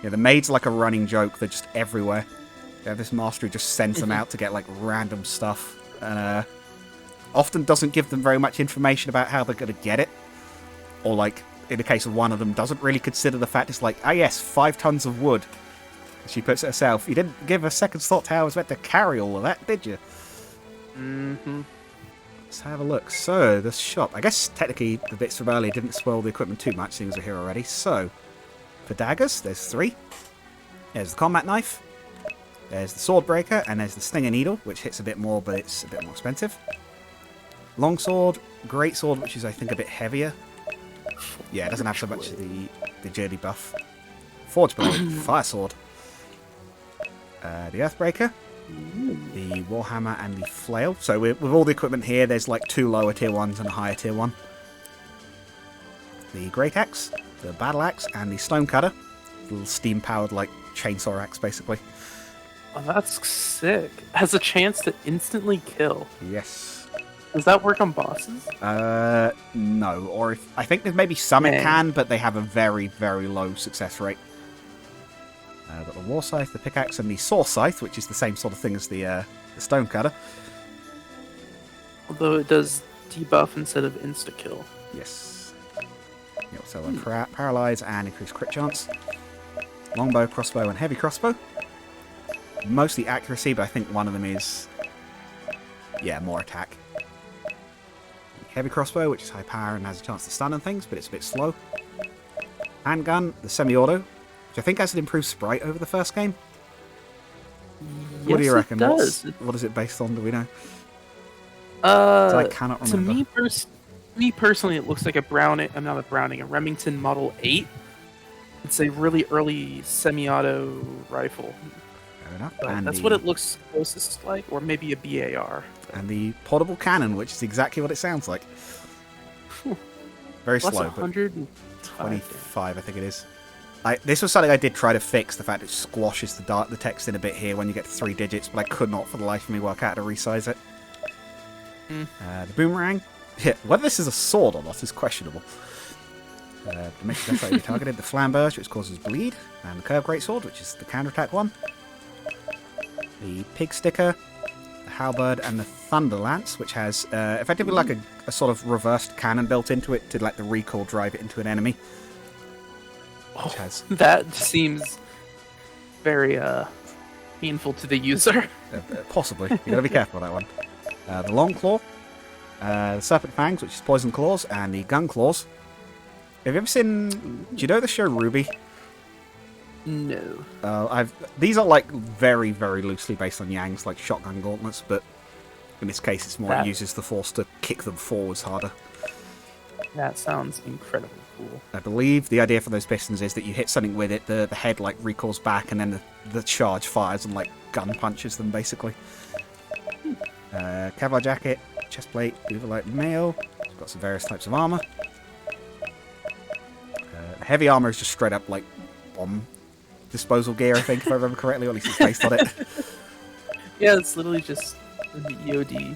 Yeah, the maid's like a running joke. They're just everywhere. Yeah, this master who just sends them out to get like random stuff. And often doesn't give them very much information about how they're going to get it. Or like, in the case of one of them, doesn't really consider the fact it's like, ah yes, 5 tons of wood. She puts it herself. You didn't give a second thought to how I was meant to carry all of that, did you? Mm-hmm. Let's have a look. So, the shop. I guess technically the bits from earlier didn't spoil the equipment too much, seeing as we're here already. So, for daggers, there's 3. There's the combat knife. There's the sword breaker, and there's the stinger needle, which hits a bit more, but it's a bit more expensive. Longsword, great sword, which is I think a bit heavier. Yeah, it doesn't have so much of the journey buff. Forge blade, fire sword. The earthbreaker. The warhammer and the flail. So with all the equipment here, there's like 2 lower tier 1s and a higher tier 1. The great axe, the battle axe, and the stone cutter. Little steam powered like chainsaw axe basically. Oh, that's sick. Has a chance to instantly kill. Yes. Does that work on bosses? No. Or I think there's maybe some it can, but they have a very, very low success rate. Got the war scythe, the pickaxe, and the saw scythe, which is the same sort of thing as the stone cutter. Although it does debuff instead of insta kill. Yes. You'll also paralyze and increase crit chance. Longbow, crossbow, and heavy crossbow. Mostly accuracy, but I think one of them is more attack. Heavy crossbow, which is high power and has a chance to stun and things, but it's a bit slow. Handgun, the semi-auto, which I think has an improved sprite over the first game. What do you reckon? It does. What is it based on? Do we know? I cannot remember. To me personally, it looks like a Remington Model 8. It's a really early semi-auto rifle. Fair enough. And that's what it looks closest like, or maybe a BAR. And the portable cannon, which is exactly what it sounds like. Very slow, but 25, I think it is. This was something I did try to fix, the fact it squashes the text in a bit here when you get to 3 digits, but I could not for the life of me work out how to resize it. The boomerang. Yeah, whether this is a sword or not is questionable. The makes it less likely targeted. The flamberge, which causes bleed. And the curved greatsword, which is the counterattack one. The pig sticker. The halberd, and the thunder lance, which has effectively like a sort of reversed cannon built into it to let the recoil drive it into an enemy. That seems very painful to the user. Possibly. You gotta be careful with that one. The long claw, the serpent fangs, which is poison claws, and the gun claws. Have you ever seen? Do you know the show Ruby? No. These are like very, very loosely based on Yang's like shotgun gauntlets, but in this case, it's more it uses the force to kick them forwards harder. That sounds incredibly cool. I believe the idea for those pistons is that you hit something with it, the head like recoils back, and then the charge fires and like gun punches them basically. Kevlar jacket, chestplate, Uberlight mail. It's got some various types of armor. Heavy armor is just straight up like bomb disposal gear, I think, if I remember correctly, or at least it's based on it. Yeah, it's literally just the EOD thing.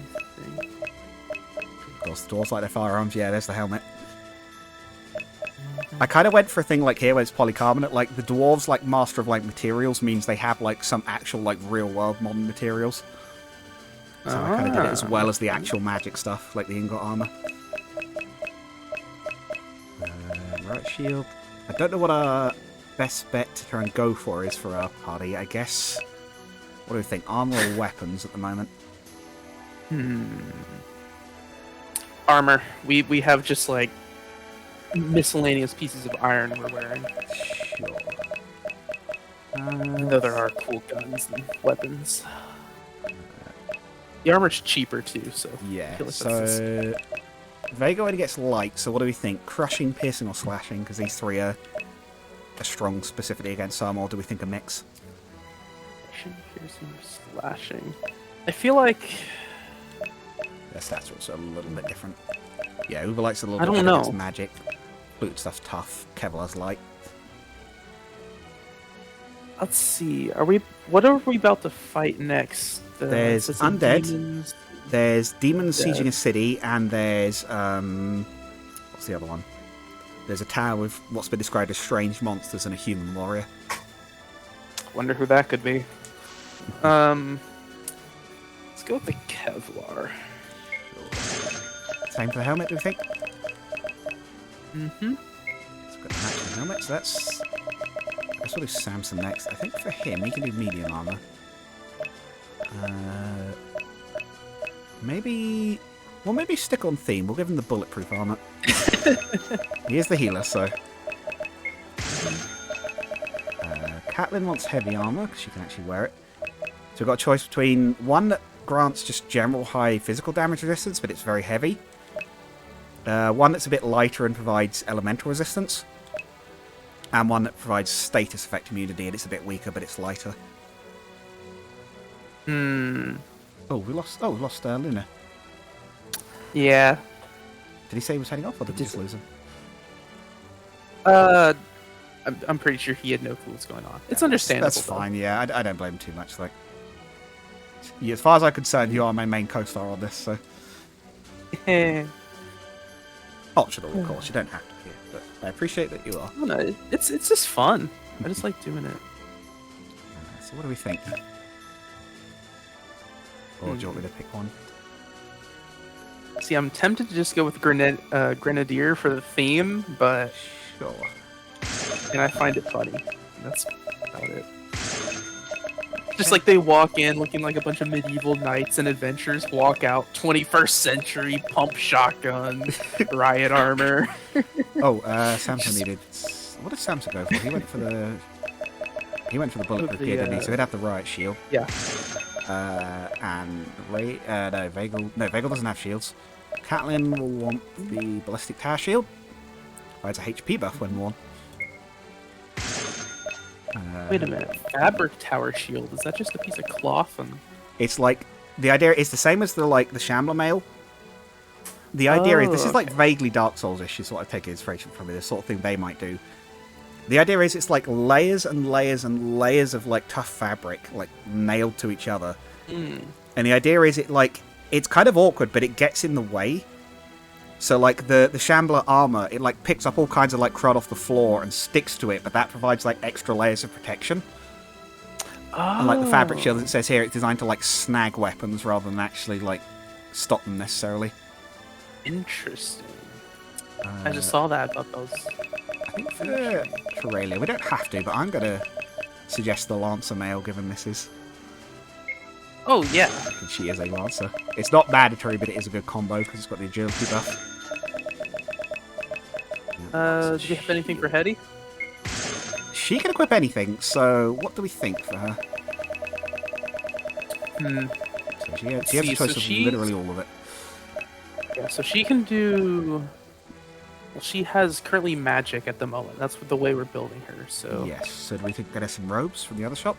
Of course, the dwarves like their firearms. Yeah, there's the helmet. I kind of went for a thing like here where it's polycarbonate. Like the dwarves, like master of like materials, means they have like some actual like real world modern materials. So I kind of did it as well as the actual magic stuff, like the ingot armor. Right shield. I don't know what our best bet to try and go for is for our party. I guess. What do we think? Armor or weapons at the moment? Armor. We have just like miscellaneous pieces of iron we're wearing. Sure. Though there are cool guns and weapons. The armor's cheaper too, so Yeah. I feel like So Vega only gets light. So what do we think? Crushing, piercing, or slashing? Because these three are strong specifically against armor. Or do we think a mix? piercing or slashing. I feel like Their stats are also a little bit different. Yeah, Uberlight's a little I bit don't better know. against magic. Boot stuff's tough. Kevlar's light. let's see. What are we about to fight next? There's is it undead. demons? There's demons Yeah. sieging a city, and there's what's the other one? There's a tower with what's been described as strange monsters and a human warrior. Wonder who that could be. Let's go with the Kevlar. Same for the helmet, do we think? Mm-hmm. It's got the matching helmet, so that's... Let's do Samson next. I think for him, he can do medium armor. Maybe... Well, maybe stick on theme. We'll give him the bulletproof armor. He is the healer, so... Catelyn wants heavy armor, because she can actually wear it. So we've got a choice between one that grants just general high physical damage resistance, but it's very heavy. One that's a bit lighter and provides elemental resistance. And one that provides status effect immunity, and it's a bit weaker, but it's lighter. Oh, we lost Luna. Yeah. Did he say he was heading off, or did we just lose him? I'm pretty sure he had no clue what's going on. It's understandable. That's fine, yeah. I don't blame him too much. Like, yeah, as far as I'm concerned, you are my main co-star on this, so... Though. Optional, of course. You don't have to be, but I appreciate that you are. No, it's just fun. I just like doing it. So what do we think? Or do you want me to pick one? See, I'm tempted to just go with Grenadier for the theme, but Sure. and I find it funny. That's about it. Just like they walk in looking like a bunch of medieval knights and adventurers, walk out 21st century pump shotgun, riot armor. Oh, Samson needed... What did Samson go for? He went for the bulletproof gear, didn't he? So he'd have the riot shield. Yeah. And Vagel doesn't have shields. Catelyn will want the ballistic tower shield. Provides a HP buff when worn. Wait a minute. Fabric tower shield. Is that just a piece of cloth? It's like the idea is the same as the Shambler mail. The idea is this is like vaguely Dark Souls-ish. Is what I take inspiration from. This sort of thing they might do. The idea is it's like layers and layers and layers of like tough fabric like nailed to each other. And the idea is it's kind of awkward, but it gets in the way. So like the Shambler armor, it like picks up all kinds of like crud off the floor and sticks to it, but that provides like extra layers of protection. And like the fabric shield, as it says here, it's designed to like snag weapons rather than actually like stop them necessarily. Interesting. I just saw that about those. I think for Aurelia, we don't have to, but I'm gonna suggest the Lancer mail, given this is. Oh yeah. And she is a Lancer. It's not mandatory, but it is a good combo because it's got the agility buff. Do you have anything for Hetty? She can equip anything, so what do we think for her? So she has a choice of literally all of it. Yeah, so she can do... Well, she has currently magic at the moment. That's the way we're building her, so... Yes, so do we think get her some robes from the other shop?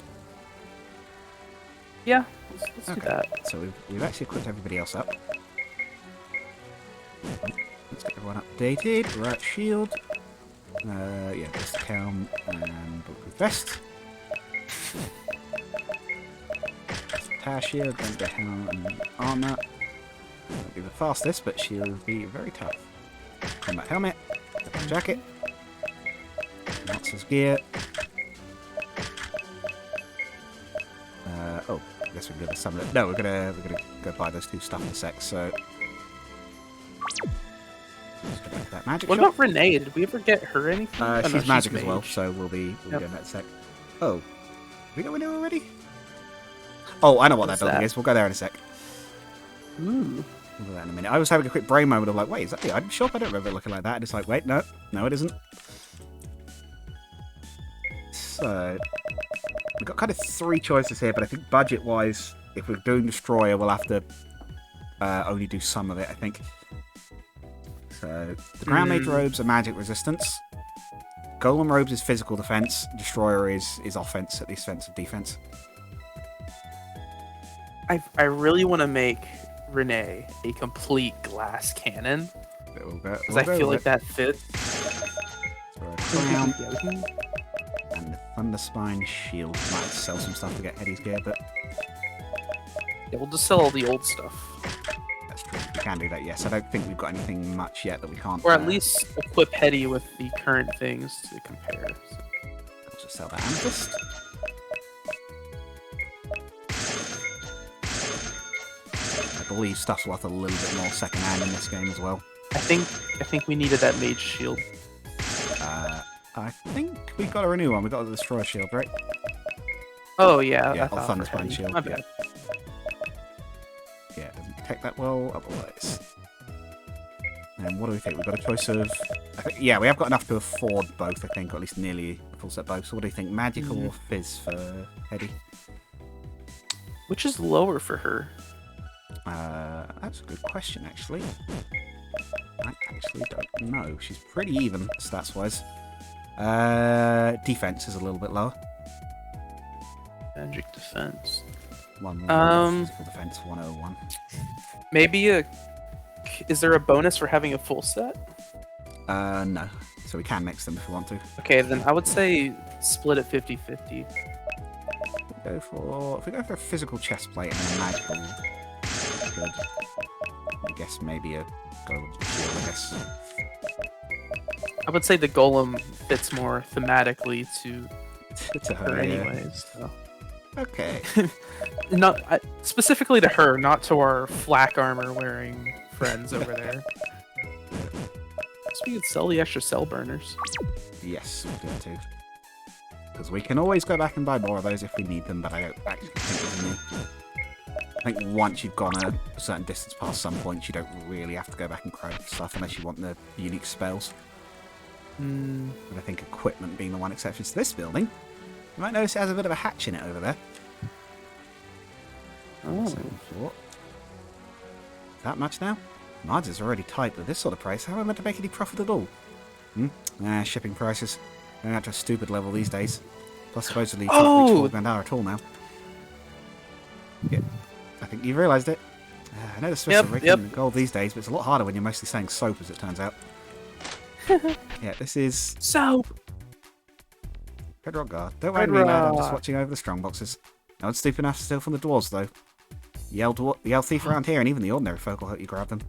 Yeah, let's do that. So we've actually equipped everybody else up. Let's get everyone updated. Right, shield. Yeah, just helm and bulletproof vest. Tower shield, then the helm and armor. Won't be the fastest, but she'll be very tough. Combat helmet, jacket, Monster's gear. Oh, I guess we're gonna summon it. No, we're gonna go buy those 2 stuff in a sec. So, let's go back to that magic What shop. about Renee? Did we ever get her anything? Oh, no, She's magic as mage. well, so we'll be doing that in a sec. Oh, we got Renee already? Oh, I know what that What's building that? is. We'll go there in a sec. Ooh. We'll do that in a minute. I was having a quick brain moment of like, wait, is that the item shop? I don't remember it looking like that. And it's like, wait, no, it isn't. So, we've got kind of 3 choices here, but I think budget-wise, if we're doing Destroyer, we'll have to only do some of it, I think. So, the Ground Mage robes are magic resistance. Golem robes is physical defense. Destroyer is offense, at least defense. I really want to make Renee a complete glass cannon because I feel like that fits. Crown Yeah, we can- and the Thunder Spine shield. Might have to sell some stuff to get Hetty's gear, but yeah, we'll just sell all the old stuff, that's true. We can do that, yes. I don't think we've got anything much yet that we can't. or at least equip Hetty with the current things to compare. So. Let's just sell that amethyst. I believe stuff's worth a little bit more secondhand in this game as well. I think we needed that mage shield. I think we got a new one. We got the Destroyer shield, right? Oh yeah, Yeah, I thought Thunder for Spine Hetty. shield, My yeah. bad. Yeah, it doesn't protect that well otherwise. And what do we think? We've got a choice of... yeah, we have got enough to afford both, I think, or at least nearly a full set both. So what do you think? Magical or Fizz for Hetty? Which is lower for her? That's a good question, actually. I actually don't know. She's pretty even, stats-wise. Defense is a little bit lower. Magic defense. Physical defense 101. Maybe is there a bonus for having a full set? No. So we can mix them if we want to. Okay, then I would say split it 50-50. If we go for a physical chest plate and a magical, good. I guess maybe a golem shield, I guess. I would say the golem fits more thematically to To her her, yeah. anyways. So. Okay. Not specifically to her, not to our flak armor wearing friends over there. So we could sell the extra cell burners. Yes, we'll do it too. Because we can always go back and buy more of those if we need them, but I don't actually think there's a need. I think once you've gone a certain distance past some points, you don't really have to go back and craft stuff unless you want the unique spells. But I think equipment being the one exception to this building, you might notice it has a bit of a hatch in it over there. Oh. Second floor. That much now? Margins are already tight with this sort of price. How am I meant to make any profit at all? Shipping prices. Going out to a stupid level these days. Plus supposedly can't reach 4 grand hour at all now. Yeah, I think you've realised it. I know the Swiss are raking gold these days, but it's a lot harder when you're mostly selling soap, as it turns out. Yeah, this is Soap! Red Rock Guard. Don't worry me, lad. I'm just watching over the strong boxes. No one's stupid enough to steal from the dwarves, though. Yell thief around here, and even the ordinary folk will help you grab them.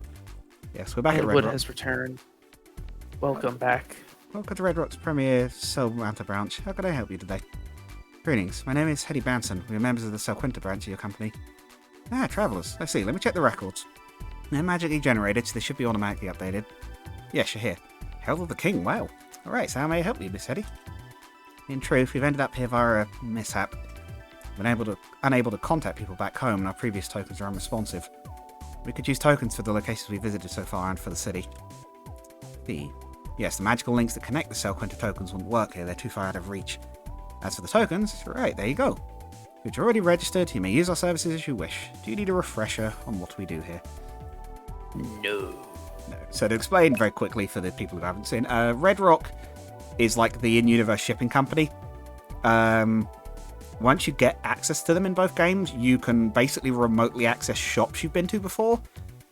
Yes, we're back at Red Wood Rock. has returned. Welcome back. Welcome to Red Rock's premier Sel Mounta branch. How can I help you today? Greetings. My name is Hetty Banson. We are members of the Sel Quinta branch of your company. Ah, travellers. Let's see. Let me check the records. They're magically generated, so they should be automatically updated. Yes, you're here. Health of the King. Wow. Alright, so how may I help you, Miss Hetty? In truth, we've ended up here via a mishap. Been unable to contact people back home, and our previous tokens are unresponsive. We could use tokens for the locations we visited so far and for the city. Yes, the magical links that connect the Sel Quinta tokens wouldn't work here. They're too far out of reach. As for the tokens, right, there you go. If you're already registered, you may use our services as you wish. Do you need a refresher on what we do here? No. No. So to explain very quickly for the people who haven't seen, Red Rock is like the in-universe shipping company. Once you get access to them in both games, you can basically remotely access shops you've been to before,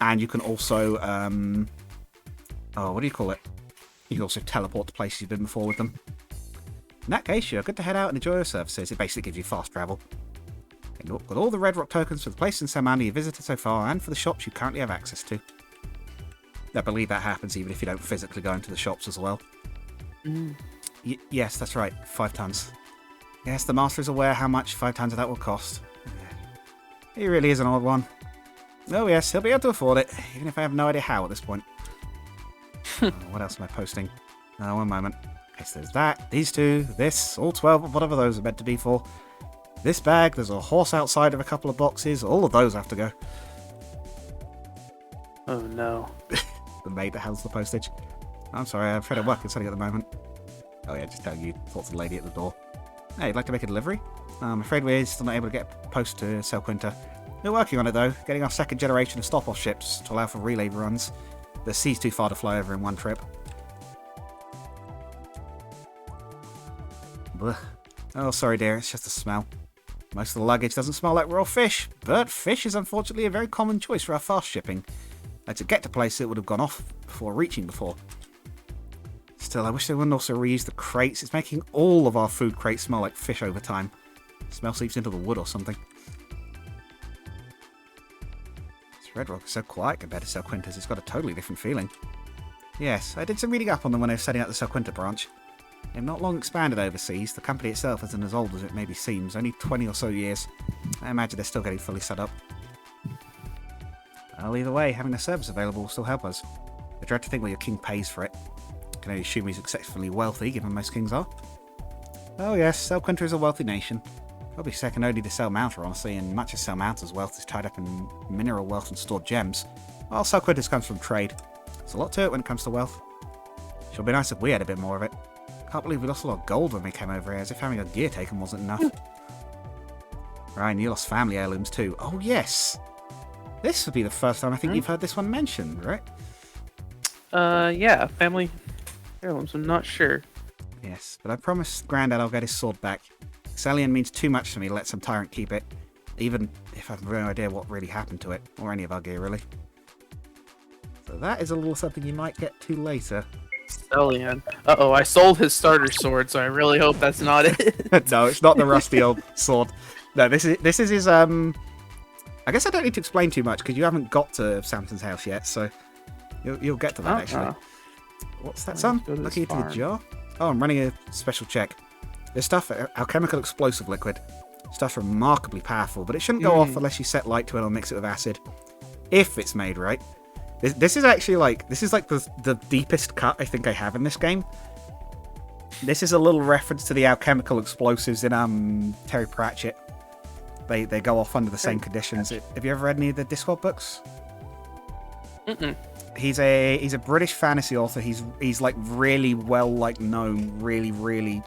and you can also Oh, what do you call it? You can also teleport to places you've been before with them. In that case, you're good to head out and enjoy your services. It basically gives you fast travel. And look at all the Red Rock tokens for the places in Sel Mounta you've visited so far, and for the shops you currently have access to. I believe that happens even if you don't physically go into the shops as well. Yes, that's right. 5 tons. Yes, the Master is aware how much 5 tons of that will cost. He really is an odd one. Oh yes, he'll be able to afford it, even if I have no idea how at this point. What else am I posting? One moment. Okay, so there's that, these 2, this, all 12 of whatever those are meant to be for. This bag, there's a horse outside of a couple of boxes, all of those have to go. Oh no. The maid that handles the postage. I'm sorry, I'm afraid I'm working something at the moment. Oh yeah, just telling you, thought the lady at the door. Hey, you'd like to make a delivery? I'm afraid we're still not able to get post to Sel Quinta. We're working on it though, getting our 2nd generation of stop-off ships to allow for relay runs. The sea's too far to fly over in one trip. Blech. Oh, sorry dear, it's just a smell. Most of the luggage doesn't smell like raw fish, but fish is unfortunately a very common choice for our fast shipping. To get to places it would have gone off before reaching before. Still, I wish they wouldn't also reuse the crates. It's making all of our food crates smell like fish over time. The smell seeps into the wood or something. This Red Rock is so quiet compared to Sel Quinta's. It's got a totally different feeling. Yes, I did some reading up on them when I was setting up the Sel Quinta branch. They've not long expanded overseas. The company itself isn't as old as it maybe seems, only 20 or so years. I imagine they're still getting fully set up. Well, either way, having the service available will still help us. I dread to think what your king pays for it. I can only assume he's exceptionally wealthy, given most kings are. Oh yes, Sel Quinta is a wealthy nation. Probably second only to Sel Mounta, honestly, and much of Sel Mounta's wealth is tied up in mineral wealth and stored gems, while Sel Quinta's comes from trade. There's a lot to it when it comes to wealth. Sure be nice if we had a bit more of it. Can't believe we lost a lot of gold when we came over here, as if having a gear taken wasn't enough. Ryan, you lost family heirlooms too. Oh yes! This would be the first time I think you've heard this one mentioned, right? Yeah, family heirlooms, I'm not sure. Yes, but I promised Grandad I'll get his sword back. Xelian means too much to me to let some tyrant keep it, even if I've no idea what really happened to it, or any of our gear really. So that is a little something you might get to later. Selian. Uh-oh, I sold his starter sword, so I really hope that's not it. No, it's not the rusty old sword. No, this is his, I guess I don't need to explain too much, because you haven't got to Samson's house yet, so you'll get to that, actually. What's that, son? Looking into the jar? Oh, I'm running a special check. This stuff, alchemical explosive liquid. Stuff's remarkably powerful, but it shouldn't go off unless you set light to it or mix it with acid. If it's made right. This is actually like, the deepest cut I think I have in this game. This is a little reference to the alchemical explosives in Terry Pratchett. They go off under the same conditions. Have you ever read any of the Discworld books? He's a British fantasy author. He's like really well known. Really,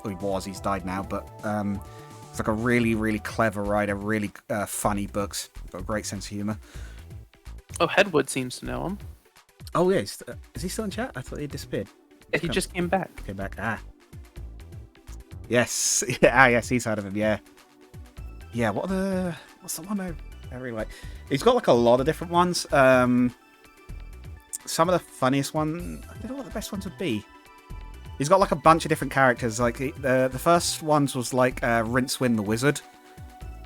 he's died now, but he's like a really clever writer. Really funny books. Got a great sense of humor. Oh, Headwood seems to know him. Oh yeah, is he still in chat? I thought he disappeared. Yeah, he just came back. Came back. Yes. Yes, he's heard of him. Yeah. Yeah. What's the one I really like? He's got like a lot of different ones. Some of the funniest one, I don't know what the best ones would be. He's got like a bunch of different characters. Like the first ones was like Rincewind the Wizard.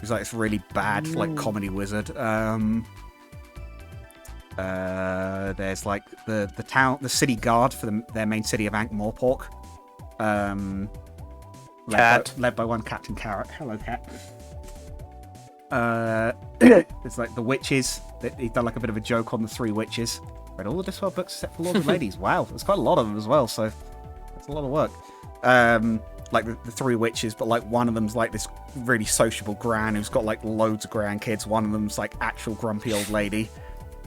He's like this really bad like comedy wizard. There's like the city guard for their main city of Ankh-Morpork. Led by one Captain Carrot. Hello, Cat. It's like the witches. He's done like a bit of a joke on the 3 witches. Read all the Discworld books except for Lords and Ladies. Wow, there's quite a lot of them as well, so that's a lot of work. Like the 3 witches, but like one of them's like this really sociable gran who's got like loads of grandkids. One of them's like actual grumpy old lady.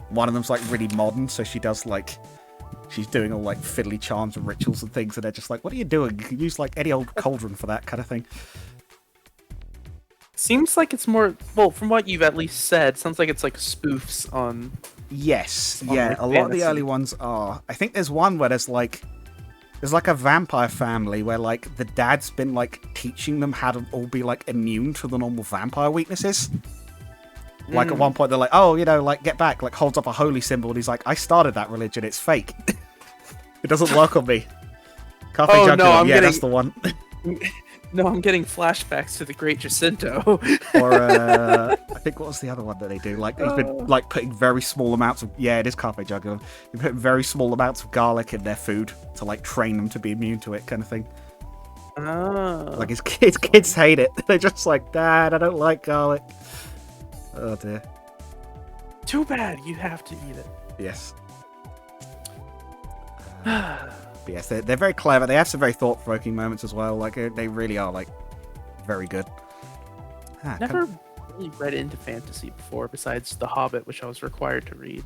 One of them's like really modern, so she's doing all like fiddly charms and rituals and things, and they're just like, what are you doing? You can use like any old cauldron for that kind of thing. Seems like it's more, well, from what you've at least said, sounds like it's like spoofs on... Yes, on yeah, like a lot of the early ones are. I think there's one where there's like a vampire family where like the dad's been like teaching them how to all be like immune to the normal vampire weaknesses. Like at one point they're like, oh, like get back, like holds up a holy symbol and he's like, I started that religion, it's fake. It doesn't work on me. Cafe Oh, Jugular, no, I'm yeah, getting- that's the one. No, I'm getting flashbacks to the Great Jacinto. Or I think what was the other one that they do? Like he's been like putting very small amounts of it is Cafe Jugular. You put very small amounts of garlic in their food to like train them to be immune to it, kind of thing. Oh. Like his kids hate it. They're just like, Dad, I don't like garlic. Oh dear. Too bad you have to eat it. Yes. But yes, they're very clever. They have some very thought-provoking moments as well. Like they really are like very good. Never really read into fantasy before, besides The Hobbit, which I was required to read.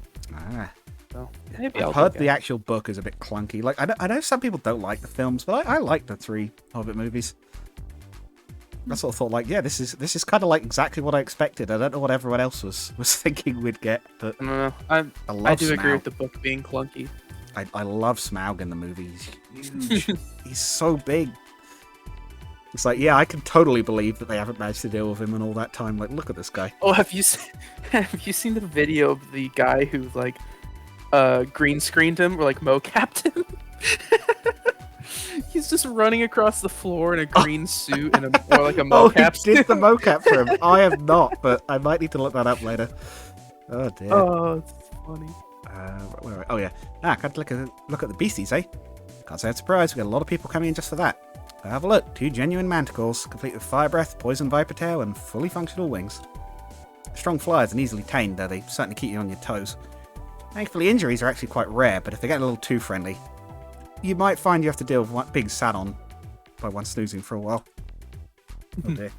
So maybe I'll I've heard look the at actual book is a bit clunky. Like I know some people don't like the films, but I like the 3 Hobbit movies. I sort of thought like, yeah, this is kind of like exactly what I expected. I don't know what everyone else was thinking we'd get, but I don't know. I do agree with the book being clunky. I love Smaug in the movie. He's huge. He's so big. It's like, yeah, I can totally believe that they haven't managed to deal with him in all that time. Like, look at this guy. Oh, have you seen the video of the guy who like green screened him or like mocapped him? He's just running across the floor in a green suit and or like a mocap. Oh, he did the mocap for him. I have not, but I might need to look that up later. Oh dear. Oh, it's funny. Where? Oh yeah. Can't look at the beasties, eh? Can't say I'm surprised. We got a lot of people coming in just for that. Have a look. 2 genuine manticores, complete with fire breath, poison viper tail, and fully functional wings. Strong flyers and easily tamed, though they certainly keep you on your toes. Thankfully, injuries are actually quite rare, but if they get a little too friendly, you might find you have to deal with one being sat on by one snoozing for a while. Oh dear.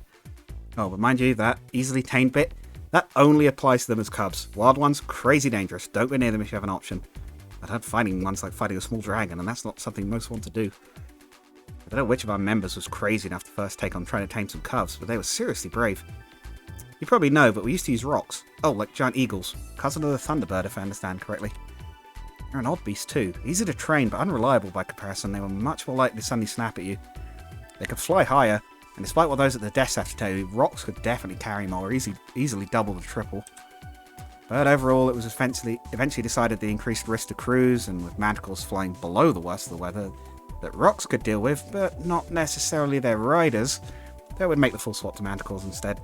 Oh, but mind you, that easily tamed bit, that only applies to them as cubs. Wild ones, crazy dangerous. Don't go near them if you have an option. I've had fighting ones like fighting a small dragon, and that's not something most want to do. I don't know which of our members was crazy enough to first take on trying to tame some cubs, but they were seriously brave. You probably know, but we used to use rocks. Oh, like giant eagles. Cousin of the thunderbird, if I understand correctly. They're an odd beast too. Easy to train, but unreliable by comparison. They were much more likely to suddenly snap at you. They could fly higher, and despite what those at the desk have to tell you, rocks could definitely carry more, easily double the triple. But overall, it was eventually decided the increased risk to crews, and with manticores flying below the worst of the weather, that rocks could deal with, but not necessarily their riders. That would make the full swap to manticores instead.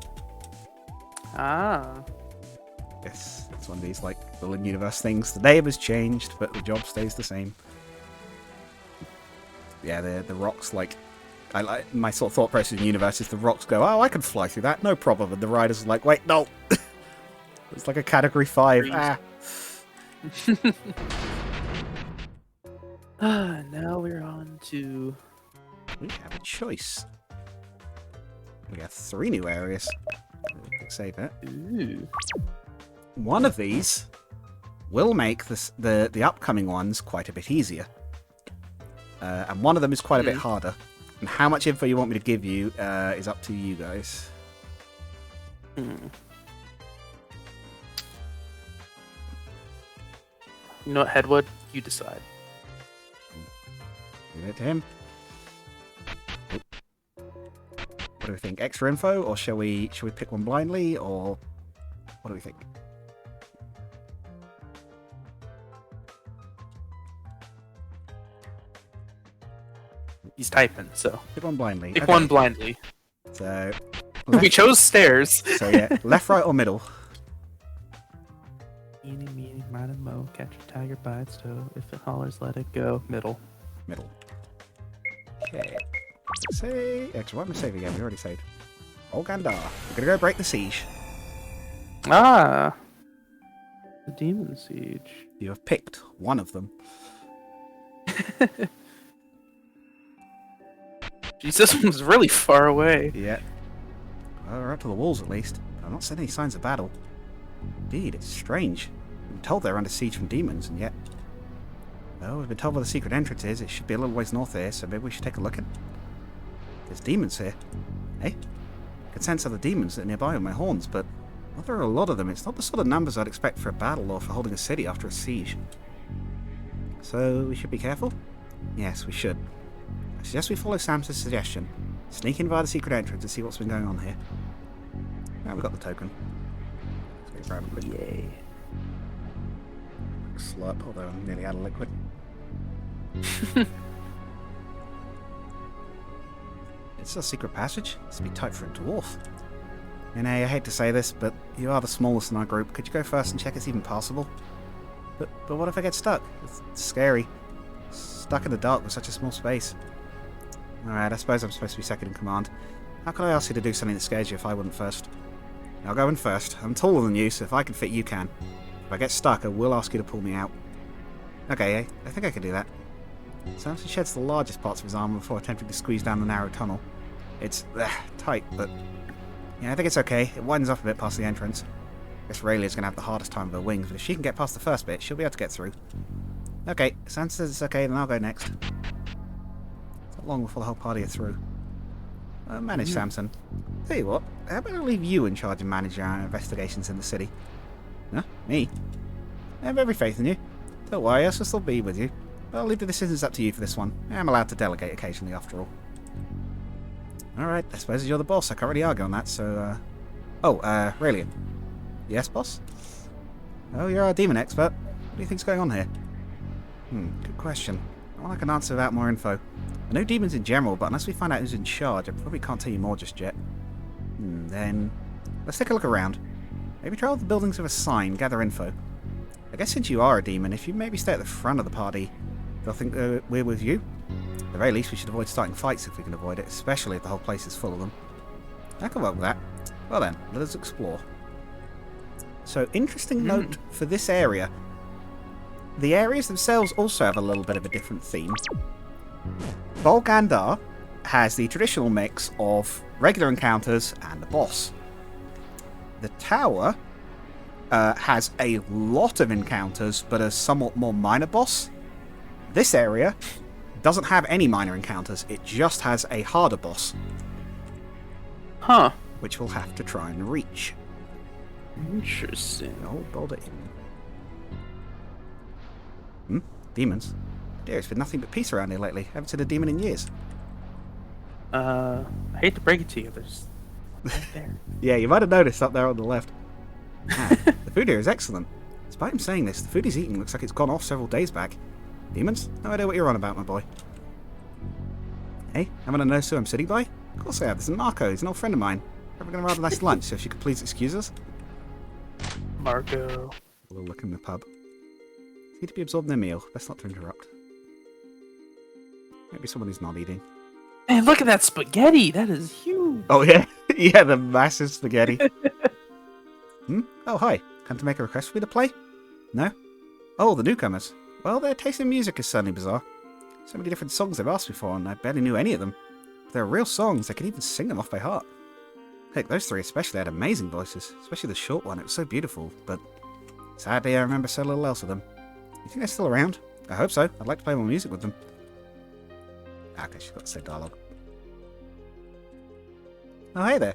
Ah. Yes, it's one of these like little in-universe things. The name has changed, but the job stays the same. Yeah, the rocks like my sort of thought process in the universe is the rocks go, oh, I can fly through that, no problem, and the riders are like, wait, no. It's like a category 5. Now we're on to... We have a choice. We have 3 new areas. Quick save it. Ooh. One of these will make the upcoming ones quite a bit easier. And one of them is quite a bit harder. And how much info you want me to give you is up to you guys. You know what, Headwood? You decide. Leave it to him. What do we think? Extra info, or shall we pick one blindly, or what do we think? He's typing, so Pick one blindly. pick Okay. one blindly. So We chose stairs. So yeah, left, right, or middle. Eeny, meeny, miny, moe, catch a tiger by its toe. If it hollers, let it go. Middle. Middle. Okay. Say extra. Why am I saving again? We already saved. Oh Gandar. We're gonna go break the siege. Ah. The Demon Siege. You have picked one of them. Jesus, this one's really far away. Yeah. Well, we're up to the walls at least. I'm not seeing any signs of battle. Indeed, it's strange. I'm told they're under siege from demons, and yet... Well, we've been told where the secret entrance is. It should be a little ways north here, so maybe we should take a look at... There's demons here. Eh? I can sense other demons that are nearby with my horns, but... Well, there are a lot of them. It's not the sort of numbers I'd expect for a battle or for holding a city after a siege. So, we should be careful? Yes, we should. I suggest we follow Sam's suggestion. Sneak in via the secret entrance and see what's been going on here. Now we've got the token. Let's grab a quick Yay. slurp, although I'm nearly out of liquid. It's a secret passage. This would be tight for a dwarf. And I hate to say this, but you are the smallest in our group. Could you go first and check it's even possible? But what if I get stuck? It's scary. Stuck in the dark with such a small space. Alright, I suppose I'm supposed to be second in command. How could I ask you to do something that scares you if I wouldn't first? I'll go in first. I'm taller than you, so if I can fit, you can. If I get stuck, I will ask you to pull me out. Okay, I think I can do that. Samson sheds the largest parts of his armor before attempting to squeeze down the narrow tunnel. It's tight, but yeah, I think it's okay. It widens up a bit past the entrance. I guess Rayleigh's going to have the hardest time with her wings, but if she can get past the first bit, she'll be able to get through. Okay, Sansa says it's okay, then I'll go next. It's not long before the whole party are through. Manage, Samson. Tell you what, how about I leave you in charge of managing our investigations in the city? Huh? Me? I have every faith in you. Don't worry, I shall still be with you. But I'll leave the decisions up to you for this one. I'm allowed to delegate occasionally, after all. Alright, I suppose you're the boss. I can't really argue on that, so, Raelian. Yes, boss? Oh, you're our demon expert. What do you think's going on here? Good question. Well, I can answer without more info. I know demons in general, but unless we find out who's in charge, I probably can't tell you more just yet. Then let's take a look around. Maybe try all the buildings with a sign, gather info. I guess since you are a demon, if you maybe stay at the front of the party, they'll think we're with you. At the very least, we should avoid starting fights if we can avoid it, especially if the whole place is full of them. I can work with that. Well then, let us explore. So, interesting note for this area. The areas themselves also have a little bit of a different theme. Volgandar has the traditional mix of regular encounters and the boss. The tower has a lot of encounters, but a somewhat more minor boss. This area doesn't have any minor encounters, it just has a harder boss. Huh. Which we'll have to try and reach. Interesting. Oh, boulder in. Demons? Dear, it's been nothing but peace around here lately. Haven't seen a demon in years. I hate to break it to you, there's right there. Yeah, you might have noticed up there on the left. The food here is excellent. Despite him saying this, the food he's eating looks like it's gone off several days back. Demons? No idea what you're on about, my boy. Hey, haven't I noticed who I'm sitting by? Of course I have. This is Marco. He's an old friend of mine. We're having a rather nice lunch, so if you could please excuse us. Marco. A little look in the pub. Need to be absorbed in their meal. Best not to interrupt. Maybe someone who's not eating. Man, look at that spaghetti! That is huge! Oh, yeah. Yeah, the massive spaghetti. Oh, hi. Come to make a request for me to play? No? Oh, the newcomers. Well, their taste in music is certainly bizarre. So many different songs they've asked me for, and I barely knew any of them. If they're real songs, I could even sing them off by heart. Heck, those three especially had amazing voices. Especially the short one. It was so beautiful, but sadly I remember so little else of them. You think they're still around? I hope so. I'd like to play more music with them. Okay, she's got to say dialogue. Oh, hey there.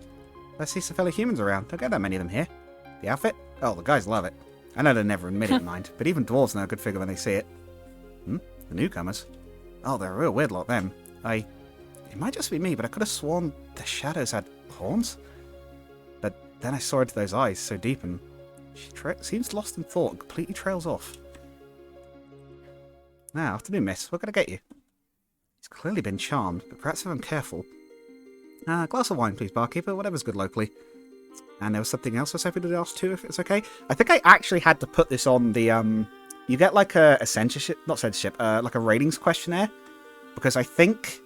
Let's see some fellow humans around. Don't get that many of them here. The outfit? Oh, the guys love it. I know they never admit it, mind, but even dwarves know a good figure when they see it. The newcomers? Oh, they're a real weird lot, them. It might just be me, but I could have sworn the shadows had horns. But then I saw into those eyes so deep, and she seems lost in thought and completely trails off. Now, afternoon, miss. What can I get you? He's clearly been charmed, but perhaps if I'm careful. A glass of wine, please, barkeeper. Whatever's good locally. And there was something else I was hoping to ask too, if it's okay. I think I actually had to put this on the, you get like a censorship, not censorship, like a ratings questionnaire. Because I think,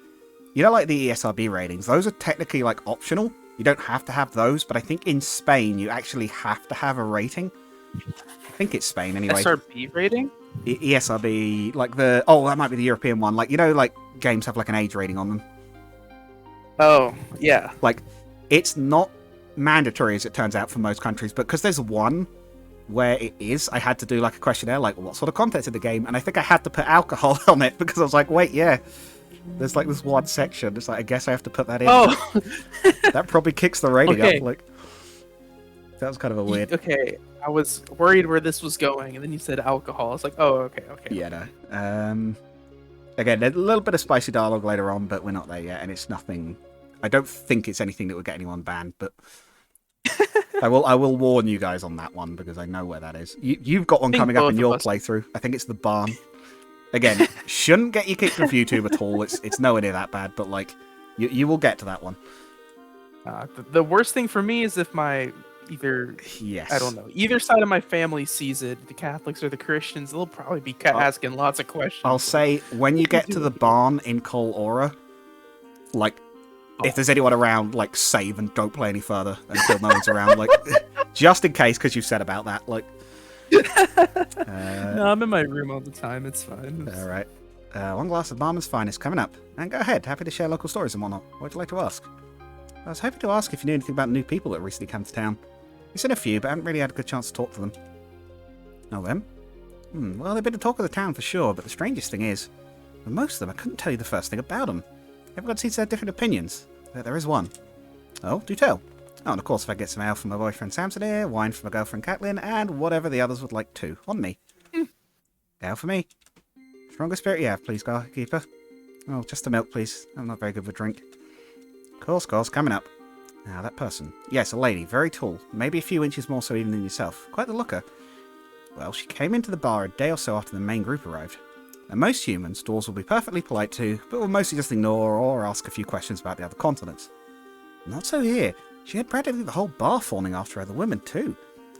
you know, like the ESRB ratings, those are technically like optional. You don't have to have those, but I think in Spain you actually have to have a rating. I think it's Spain anyway. SRB rating? ESRB, like that might be the European one. Like, you know, like games have like an age rating on them. Oh, yeah. Like, it's not mandatory as it turns out for most countries, but because there's one where it is, I had to do like a questionnaire, like what sort of content's in the game, and I think I had to put alcohol on it because I was like, wait, yeah, there's like this one section. It's like, I guess I have to put that in. Oh, that probably kicks the rating okay. up. Like, that was kind of a weird. Okay, I was worried where this was going, and then you said alcohol. I was like, oh, okay. Yeah, no. Again, a little bit of spicy dialogue later on, but we're not there yet, and it's nothing. I don't think it's anything that would get anyone banned, but I will warn you guys on that one because I know where that is. You've got one coming up in your playthrough. I think it's the barn. Again, shouldn't get you kicked off YouTube at all. It's nowhere near that bad, but like, you will get to that one. The worst thing for me is if Yes. I don't know, either side of my family sees it, the Catholics or the Christians, they'll probably be asking lots of questions. I'll say, when you get to the barn in Col Aura, like, if there's anyone around, like, save and don't play any further until no one's around, like, just in case, because you've said about that, like. No, I'm in my room all the time, it's fine. All right. One glass of Barman's Finest coming up. And go ahead, happy to share local stories and whatnot. What would you like to ask? I was hoping to ask if you knew anything about new people that recently come to town. We've seen a few, but haven't really had a good chance to talk to them. Oh, them? Well, they've been the talk of the town for sure, but the strangest thing is, for most of them, I couldn't tell you the first thing about them. Everyone seems to have different opinions. There is one. Oh, do tell. Oh, and of course, if I get some ale from my boyfriend Samson here, wine from my girlfriend Catelyn, and whatever the others would like too. On me. Ale for me. Strongest spirit you have, please, Keeper. Oh, just a milk, please. I'm not very good with drink. Course, coming up. Now, that person. Yes, a lady, very tall. Maybe a few inches more so even than yourself. Quite the looker. Well, she came into the bar a day or so after the main group arrived. Now, most humans, dwarves will be perfectly polite to, but will mostly just ignore or ask a few questions about the other continents. Not so here. She had practically the whole bar fawning after her, the women too.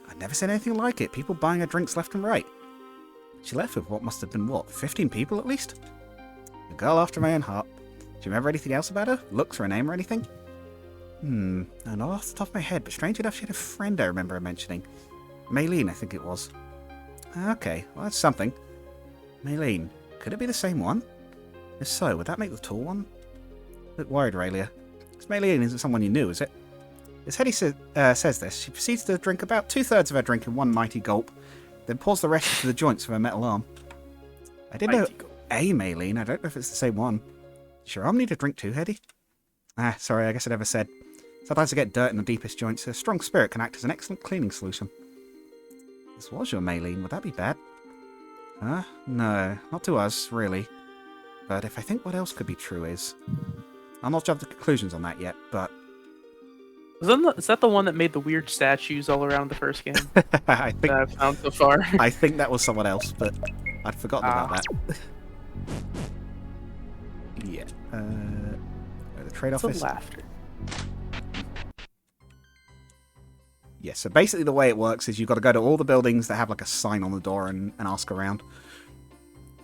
I'd never seen anything like it, people buying her drinks left and right. She left with what must have been, 15 people at least? A girl after my own heart. Do you remember anything else about her? Looks or a name or anything? No, not off the top of my head, but strange enough she had a friend I remember her mentioning. Maylene, I think it was. Okay, well that's something. Maylene, could it be the same one? If so, would that make the tall one? A bit worried, Aurelia. This Maylene isn't someone you knew, is it? As Hetty says this, she proceeds to drink about 2/3 of her drink in one mighty gulp, then pours the rest into the joints of her metal arm. I did know a Maylene, I don't know if it's the same one. Does your arm need a drink too, Hetty? Sorry, I guess I never said. Sometimes I get dirt in the deepest joints. A strong spirit can act as an excellent cleaning solution. This was your Maylene, would that be bad? No, not to us, really. But if I think what else could be true is... I'll not jump to conclusions on that yet, but... Is that the one that made the weird statues all around the first game? I think that I've found so far. I think that was someone else, but I'd forgotten about that. Yeah. The trade office. Laughter. Yeah, so basically the way it works is you've got to go to all the buildings that have like a sign on the door and ask around.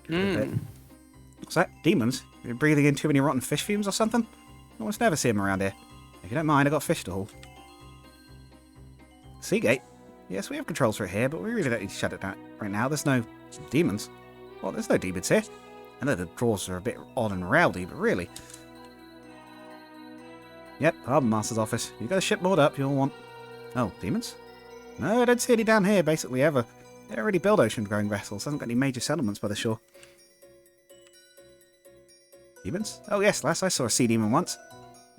What's that? Demons? You're breathing in too many rotten fish fumes or something? I almost never see them around here. If you don't mind, I got fish to haul. Seagate? Yes, we have controls for it here, but we really don't need to shut it down right now. There's no demons. Well, there's no demons here. I know the drawers are a bit odd and rowdy, but really. Yep, Harbour Master's office. You got a ship moored up, you'll want... Oh, demons? No, I don't see any down here, basically, ever. They don't really build ocean-going vessels. Hasn't got any major settlements by the shore. Demons? Oh yes, last I saw a sea demon once.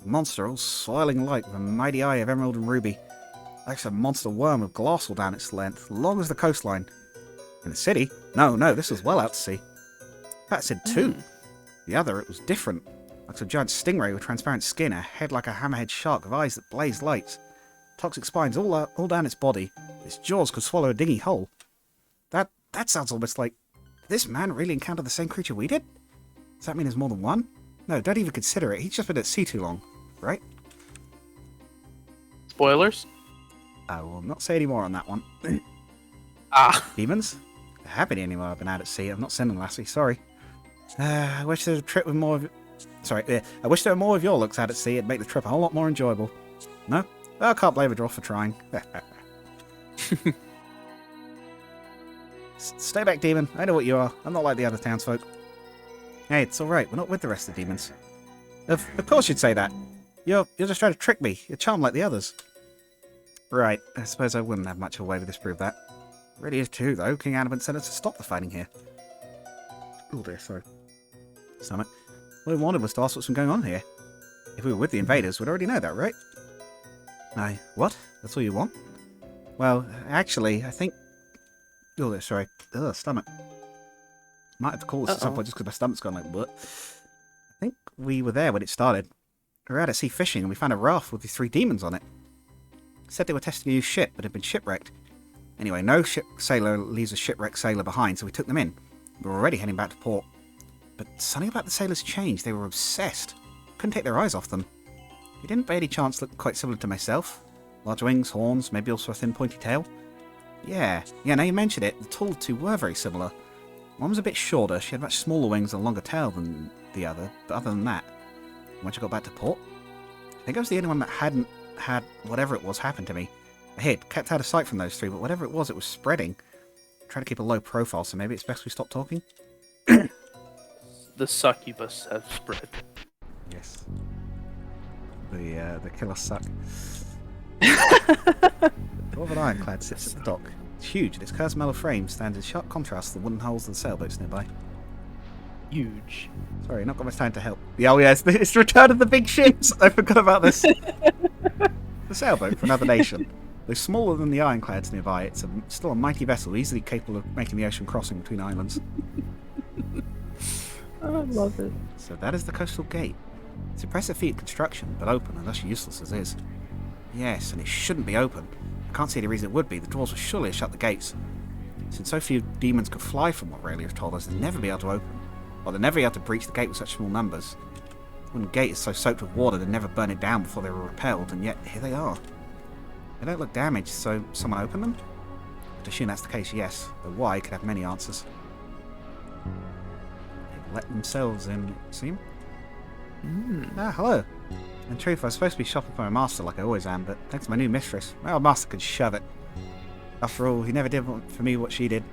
A monster all soiling light with a mighty eye of emerald and ruby. Like some monster worm with glass all down its length, long as the coastline. In the city? No, this was well out to sea. That said two. The other, it was different. Like some giant stingray with transparent skin, a head like a hammerhead shark with eyes that blaze lights. Toxic spines all down its body. Its jaws could swallow a dingy hole. That sounds almost like... Did this man really encounter the same creature we did? Does that mean there's more than one? No, don't even consider it. He's just been at sea too long, right? Spoilers? I will not say any more on that one. Demons? There have been any more I've been out at sea. I've not seen them, lassie. Sorry. I wish there was a trip with more of... Sorry, I wish there were more of your looks out at sea. It'd make the trip a whole lot more enjoyable. No? Well, I can't blame a dwarf for trying. Stay back, demon. I know what you are. I'm not like the other townsfolk. Hey, it's alright. We're not with the rest of the demons. Of course you'd say that. You're just trying to trick me. You're charmed like the others. Right. I suppose I wouldn't have much of a way to disprove that. It really is true, though. King Adamant sent us to stop the fighting here. Oh dear, sorry. Stomach. What we wanted was to ask what's been going on here. If we were with the invaders, we'd already know that, right? What? That's all you want? Well, actually, I think... Oh dear, sorry. Ugh, stomach. Might have to call this at some point just because my stomach's gone like, what? I think we were there when it started. We were out at sea fishing and we found a raft with these 3 demons on it. Said they were testing a new ship, but had been shipwrecked. Anyway, no sailor leaves a shipwrecked sailor behind, so we took them in. We were already heading back to port. But something about the sailors changed. They were obsessed. Couldn't take their eyes off them. He didn't by any chance look quite similar to myself. Large wings, horns, maybe also a thin pointy tail. Yeah, now you mention it, the tall two were very similar. One was a bit shorter, she had much smaller wings and a longer tail than the other, but other than that, once I got back to port, I think I was the only one that hadn't had whatever it was happen to me. I hid, kept out of sight from those three, but whatever it was spreading. I'm trying to keep a low profile, so maybe it's best we stop talking? The succubus have spread. Yes. The killer suck. Dwarven ironclad sits at the dock. It's huge, and its curved metal frame stands in sharp contrast to the wooden hulls of the sailboats nearby. Huge. Sorry, not got much time to help. Oh yeah, it's the return of the big ships! I forgot about this. The sailboat for another nation. Though smaller than the ironclads nearby, it's still a mighty vessel, easily capable of making the ocean crossing between islands. I love it. So that is the coastal gate. It's an impressive feat of construction, but open, and thus useless as is. Yes, and it shouldn't be open. I can't see any reason it would be. The dwarves would surely have shut the gates. Since so few demons could fly from what Rayleigh has told us, they'd never be able to open. Or they'd never be able to breach the gate with such small numbers. The wooden gate is so soaked with water they'd never burn it down before they were repelled, and yet here they are. They don't look damaged, so someone opened them? I'd assume that's the case, yes. Though why could have many answers. They've let themselves in, it seems. Ah, hello. In truth, I was supposed to be shopping for my master like I always am, but thanks to my new mistress, my old master could shove it. After all, he never did for me what she did.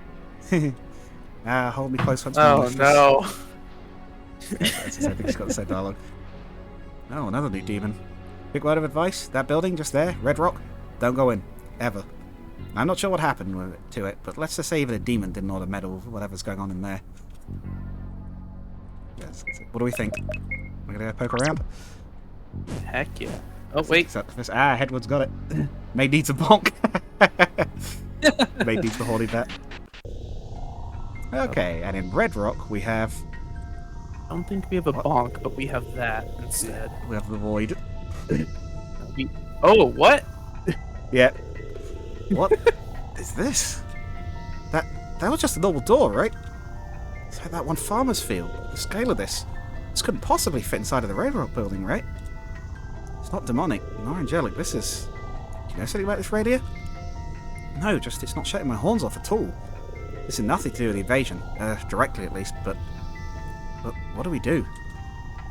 Hold me close once more. Oh no. I think he's got the same dialogue. Oh, another new demon. Big word of advice, that building just there, Red Rock, don't go in. Ever. I'm not sure what happened to it, but let's just say even a demon didn't ought to meddle with whatever's going on in there. Yes, what do we think? We're gonna go poke around? Heck yeah. Oh wait. Headwood's got it. Maid needs a bonk. Maid needs the horny bat. Okay, and in Red Rock we have... I don't think we have a bonk, but we have that instead. We have the void. Oh, what? Yeah. What is this? That was just a normal door, right? It's like that one farmer's field. The scale of this couldn't possibly fit inside of the Red Rock building, right? It's not demonic, nor angelic. This is... Do you know something about this radio? No, just it's not shutting my horns off at all. This is nothing to do with the invasion, directly at least, but what do we do?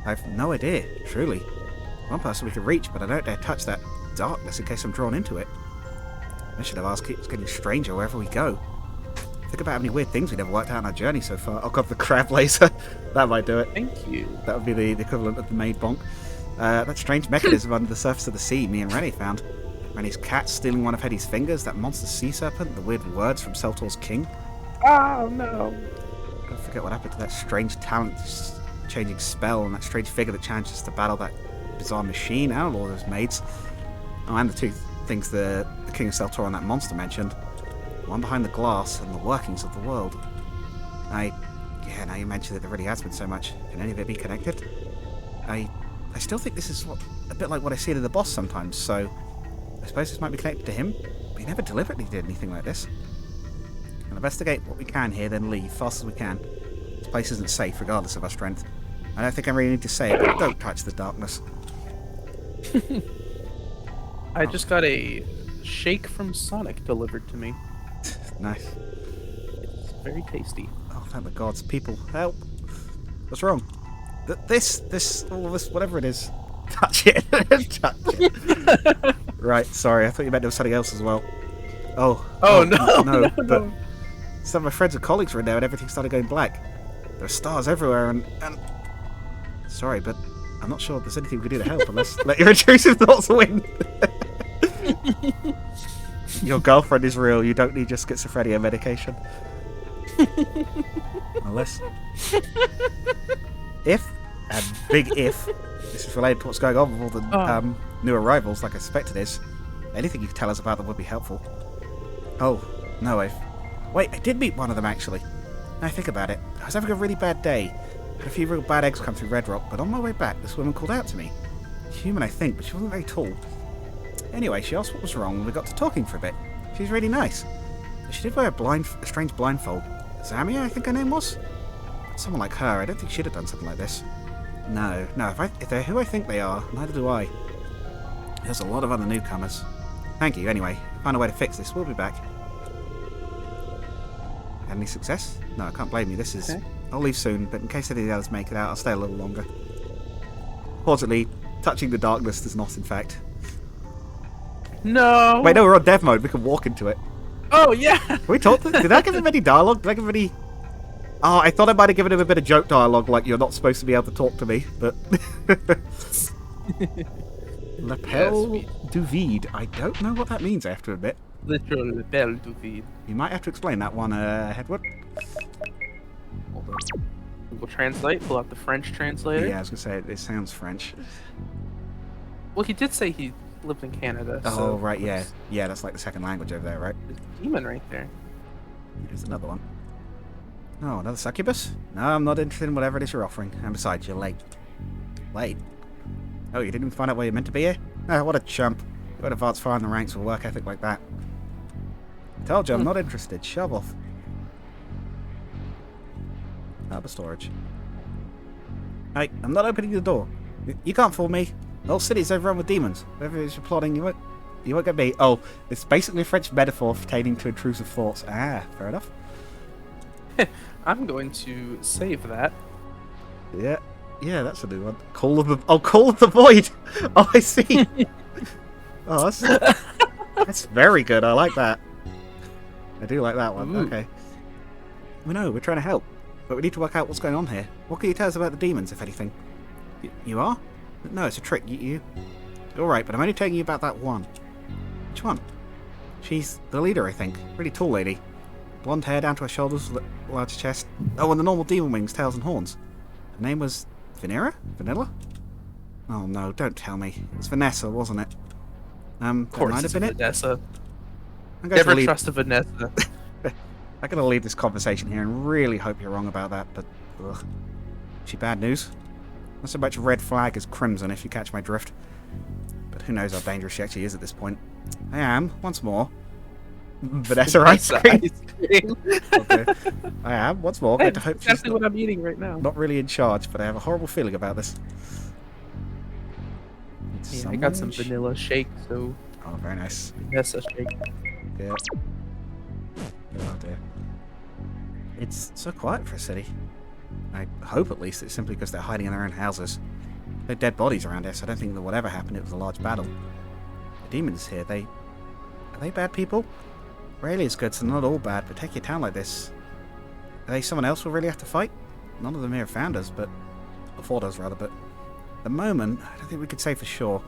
I have no idea, truly. One person we could reach, but I don't dare touch that darkness in case I'm drawn into it. I should have asked, it's getting stranger wherever we go. Think about how many weird things we never worked out on our journey so far. Oh god, the crab laser. That might do it. Thank you. That would be the equivalent of the maid bonk. That strange mechanism under the surface of the sea me and Rennie found. Rennie's cat stealing one of Hetty's fingers, that monster sea serpent, the weird words from Seltor's king. Oh no. I forget what happened to that strange talent changing spell and that strange figure that challenged us to battle that bizarre machine and all those maids. Oh, and the two things the King of Seltor and that monster mentioned. One behind the glass and the workings of the world. Yeah, now you mentioned it, there really has been so much. Can any of it be connected? I still think this is a bit like what I see to the boss sometimes, so I suppose this might be connected to him, but he never deliberately did anything like this. We'll investigate what we can here, then leave fast as we can. This place isn't safe, regardless of our strength. I don't think I really need to say it, but don't touch the darkness. I just got a shake from Sonic delivered to me. Nice. It's very tasty. Oh, thank the gods. People, help. What's wrong? All this, whatever it is. Touch it. Touch it. Right, sorry. I thought you meant there was something else as well. Oh no. But some of my friends and colleagues were in there and everything started going black. There are stars everywhere and... Sorry, but I'm not sure there's anything we can do to help unless let your intrusive thoughts win. Your girlfriend is real. You don't need your schizophrenia medication. Unless... If, and big if, this is related to what's going on with all the new arrivals, like I suspect it is, anything you can tell us about them would be helpful. Oh, no, wait, I did meet one of them, actually. Now I think about it, I was having a really bad day. Had a few real bad eggs come through Red Rock, but on my way back, this woman called out to me. Human, I think, but she wasn't very tall. Anyway, she asked what was wrong, and we got to talking for a bit. She was really nice. She did wear a strange blindfold. Zamia, I think her name was? Someone like her, I don't think she'd have done something like this. No, if they're who I think they are, neither do I. There's a lot of other newcomers. Thank you, anyway. Find a way to fix this, we'll be back. Had any success? No, I can't blame you, this is... Okay. I'll leave soon, but in case any of the others make it out, I'll stay a little longer. Fortunately, touching the darkness does not, in fact. No! Wait, no, we're on dev mode, we can walk into it. Oh, yeah! Can we talk to... Did I give him any dialogue? Did I give him any... Oh, I thought I might have given him a bit of joke dialogue, like you're not supposed to be able to talk to me, but... Lapel du vide. I don't know what that means, I have to admit. Literal lapel du vide. You might have to explain that one, Edward. Google Translate, pull out the French translator. Yeah, I was going to say, it sounds French. Well, he did say he lived in Canada. Oh, so right, yeah. Yeah, that's like the second language over there, right? There's a demon right there. Here's another one. Oh, another succubus? No, I'm not interested in whatever it is you're offering. And besides, you're late. Late? Oh, you didn't even find out where you're meant to be here? Oh, what a chump. You would advance far in the ranks with work ethic like that. Told you, I'm not interested. Shove off. Harbour storage. Hey, I'm not opening the door. You can't fool me. The whole city's overrun with demons. Whatever it is you're plotting, you won't get me. Oh, it's basically a French metaphor pertaining to intrusive thoughts. Ah, fair enough. I'm going to save that. Yeah, that's a new one. Call of the Void. Oh, I see. Oh, that's very good. I like that. I do like that one. Ooh. Okay. We know we're trying to help, but we need to work out what's going on here. What can you tell us about the demons, if anything? You are? No, it's a trick. You're right, but I'm only telling you about that one. Which one? She's the leader, I think. Really tall lady. Blonde hair down to her shoulders with a large chest. Oh, and the normal demon wings, tails, and horns. Her name was Vanilla? Oh no, don't tell me. It was Vanessa, wasn't it? Of course it's Vanessa. Never trust a Vanessa. I'm going to leave this conversation here and really hope you're wrong about that, but... Ugh. She bad news? Not so much red flag as crimson, if you catch my drift. But who knows how dangerous she actually is at this point. I am, once more... Vanessa ice cream. Okay. I am, once more. Hey, that's exactly what I'm eating right now. Not really in charge, but I have a horrible feeling about this. Yeah, I got some vanilla shake, so... Oh, very nice. Vanessa shake. Yeah. Oh dear. It's so quiet for a city. I hope at least it's simply because they're hiding in their own houses. There are dead bodies around here, so I don't think that whatever happened, it was a large battle. The demons here, are they bad people? Rarely is good, so not all bad, but take your town like this. Are they someone else we'll really have to fight? None of them here have found us, but... or fought us, rather, but... at the moment, I don't think we could say for sure.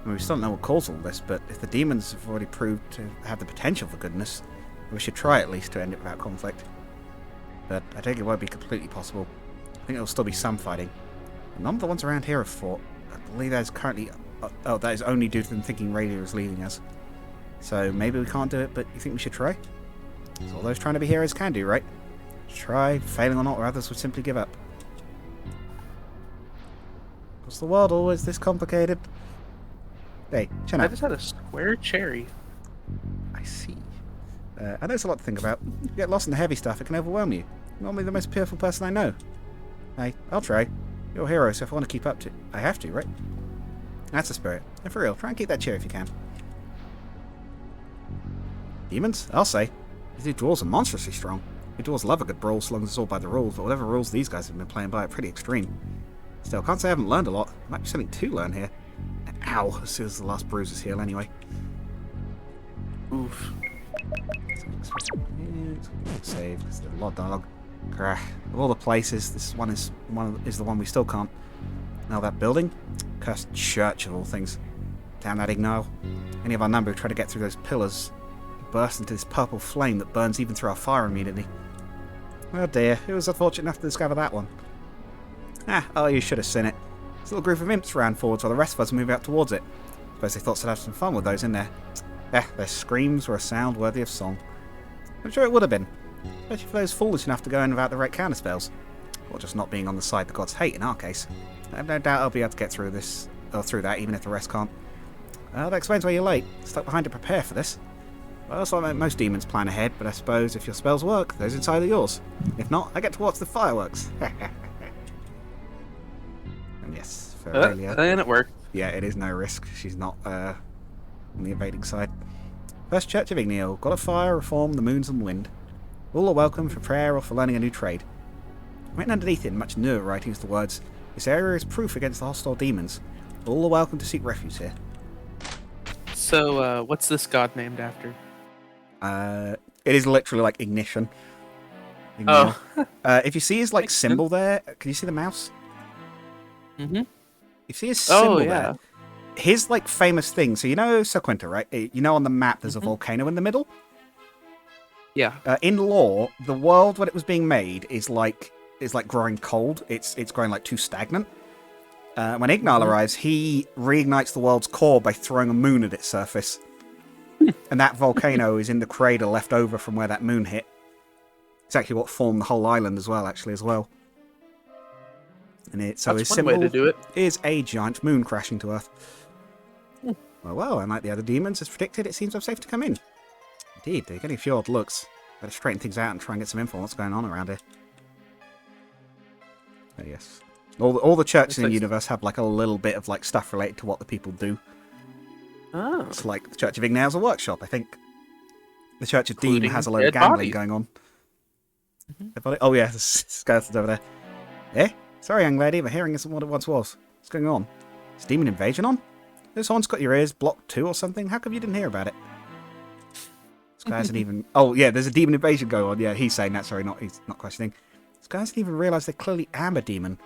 I mean, we still don't know what caused all this, but if the demons have already proved to have the potential for goodness, we should try at least to end it without conflict. But I think it won't be completely possible. I think there'll still be some fighting. None of the ones around here have fought. I believe that is currently... oh, that is only due to them thinking Radio is leaving us. So maybe we can't do it, but you think we should try? That's all those trying to be heroes can do, right? Try, failing or not, or others would simply give up. Was the world always this complicated? Hey, chin up. I just had a square cherry. I see. I know it's a lot to think about. If you get lost in the heavy stuff, it can overwhelm you. You're normally the most cheerful person I know. Hey, I'll try. You're a hero, so if I want to keep up to... I have to, right? That's the spirit. And for real, try and keep that cheer if you can. Demons? I'll say. These dwarves are monstrously strong. The dwarves love a good brawl so long as it's all by the rules, but whatever rules these guys have been playing by are pretty extreme. Still, can't say I haven't learned a lot. Might be something to learn here. Ow, as soon as the last bruises heal anyway. Oof. Save, because there's a lot of dialogue. Grah. Of all the places, this one is the one we still can't. Now that building? Cursed church of all things. Damn that Ignile. Any of our number who try to get through those pillars burst into this purple flame that burns even through our fire immediately. Oh dear, who was unfortunate enough to discover that one? Oh, you should have seen it. This little group of imps ran forwards while the rest of us were moving up towards it. Suppose they thought they'd have some fun with those in there. Their screams were a sound worthy of song. I'm sure it would have been. Especially for those foolish enough to go in without the right counterspells. Or just not being on the side the gods hate in our case. I have no doubt I'll be able to get through this, or through that, even if the rest can't. Well, that explains why you're late. Stuck behind to prepare for this. Well, that's like most demons plan ahead, but I suppose if your spells work, those inside are yours. If not, I get to watch the fireworks. And yes, for Aurelia. And it worked. Yeah, it is no risk. She's not on the invading side. First Church of Igneal. God of Fire, Reform, the Moons and Wind. All are welcome for prayer or for learning a new trade. Written underneath it in much newer writing is the words, "This area is proof against the hostile demons. All are welcome to seek refuge here." So, what's this god named after? It is literally like ignition. Oh. If you see his like symbol there, can you see the mouse? Mm-hmm. If you see his symbol yeah. there, his like famous thing. So you know Sel Quinta, right? You know on the map there's a volcano in the middle. Yeah. In lore, the world when it was being made is like growing cold. It's growing like too stagnant. When Ignal arrives, he reignites the world's core by throwing a moon at its surface. And that volcano is in the crater left over from where that moon hit. It's actually what formed the whole island as well. And his symbol way to do it. is a giant moon crashing to Earth. Well, unlike the other demons, as predicted, it seems I'm safe to come in. Indeed, they're getting a few odd looks. Better straighten things out and try and get some info on what's going on around here. Oh, yes. All the churches in the universe have like a little bit of like stuff related to what the people do. Oh. It's like the Church of Ignal's a workshop, I think. The Church of Dean has a load of dead gambling bodies. going on. Oh yeah, the skeleton's over there. Eh? Sorry, young lady, but hearing isn't what it once was. What's going on? Is demon invasion on? Has someone's got your ears blocked too or something? How come you didn't hear about it? This guy hasn't even... Oh yeah, there's a demon invasion going on. Yeah, he's saying that. Sorry, he's not questioning. This guy hasn't even realised they clearly am a demon.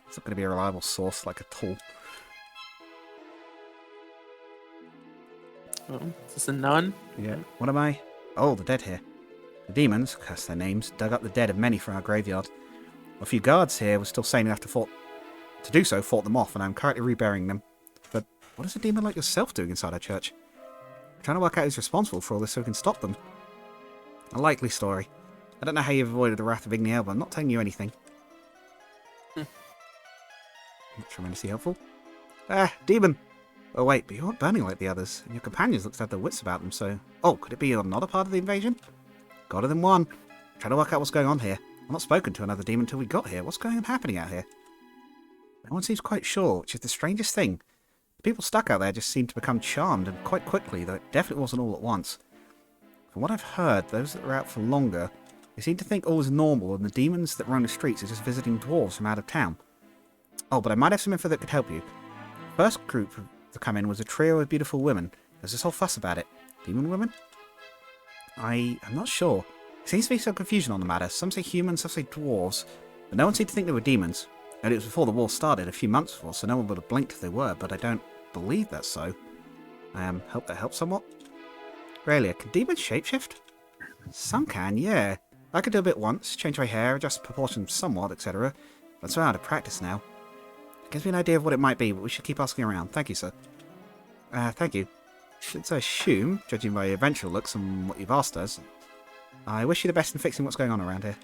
It's not going to be a reliable source, like at all. Oh, is this a nun? Yeah. What am I? Oh, the dead here. The demons, curse their names, dug up the dead of many from our graveyard. A few guards here were still sane enough to fought them off, and I'm currently reburying them. But what is a demon like yourself doing inside our church? I'm trying to work out who's responsible for all this so we can stop them. A likely story. I don't know how you've avoided the wrath of Igneal, but I'm not telling you anything. Not tremendously helpful. Ah, demon! Oh wait, but you aren't burning like the others, and your companions look to have their wits about them, so... Oh, could it be another part of the invasion? Got it in one. Trying to work out what's going on here. I've not spoken to another demon until we got here. What's happening out here? No one seems quite sure, which is the strangest thing. The people stuck out there just seem to become charmed, and quite quickly, though it definitely wasn't all at once. From what I've heard, those that were out for longer, they seem to think all is normal, and the demons that roam the streets are just visiting dwarves from out of town. Oh, but I might have some info that could help you. The first group to come in was a trio of beautiful women. There's this whole fuss about it. Demon women? I'm not sure. There seems to be some confusion on the matter. Some say humans, some say dwarves, but no one seemed to think they were demons. And it was before the war started, a few months before, so no one would have blinked if they were, but I don't believe that's so. Hope that helps somewhat. Aurelia, can demons shapeshift? Some can, yeah. I could do a bit once, change my hair, adjust proportions somewhat, etc. But it's so out of practice now. It gives me an idea of what it might be, but we should keep asking around. Thank you, sir. Thank you. Since I assume, judging by your eventual looks and what you've asked us, I wish you the best in fixing what's going on around here.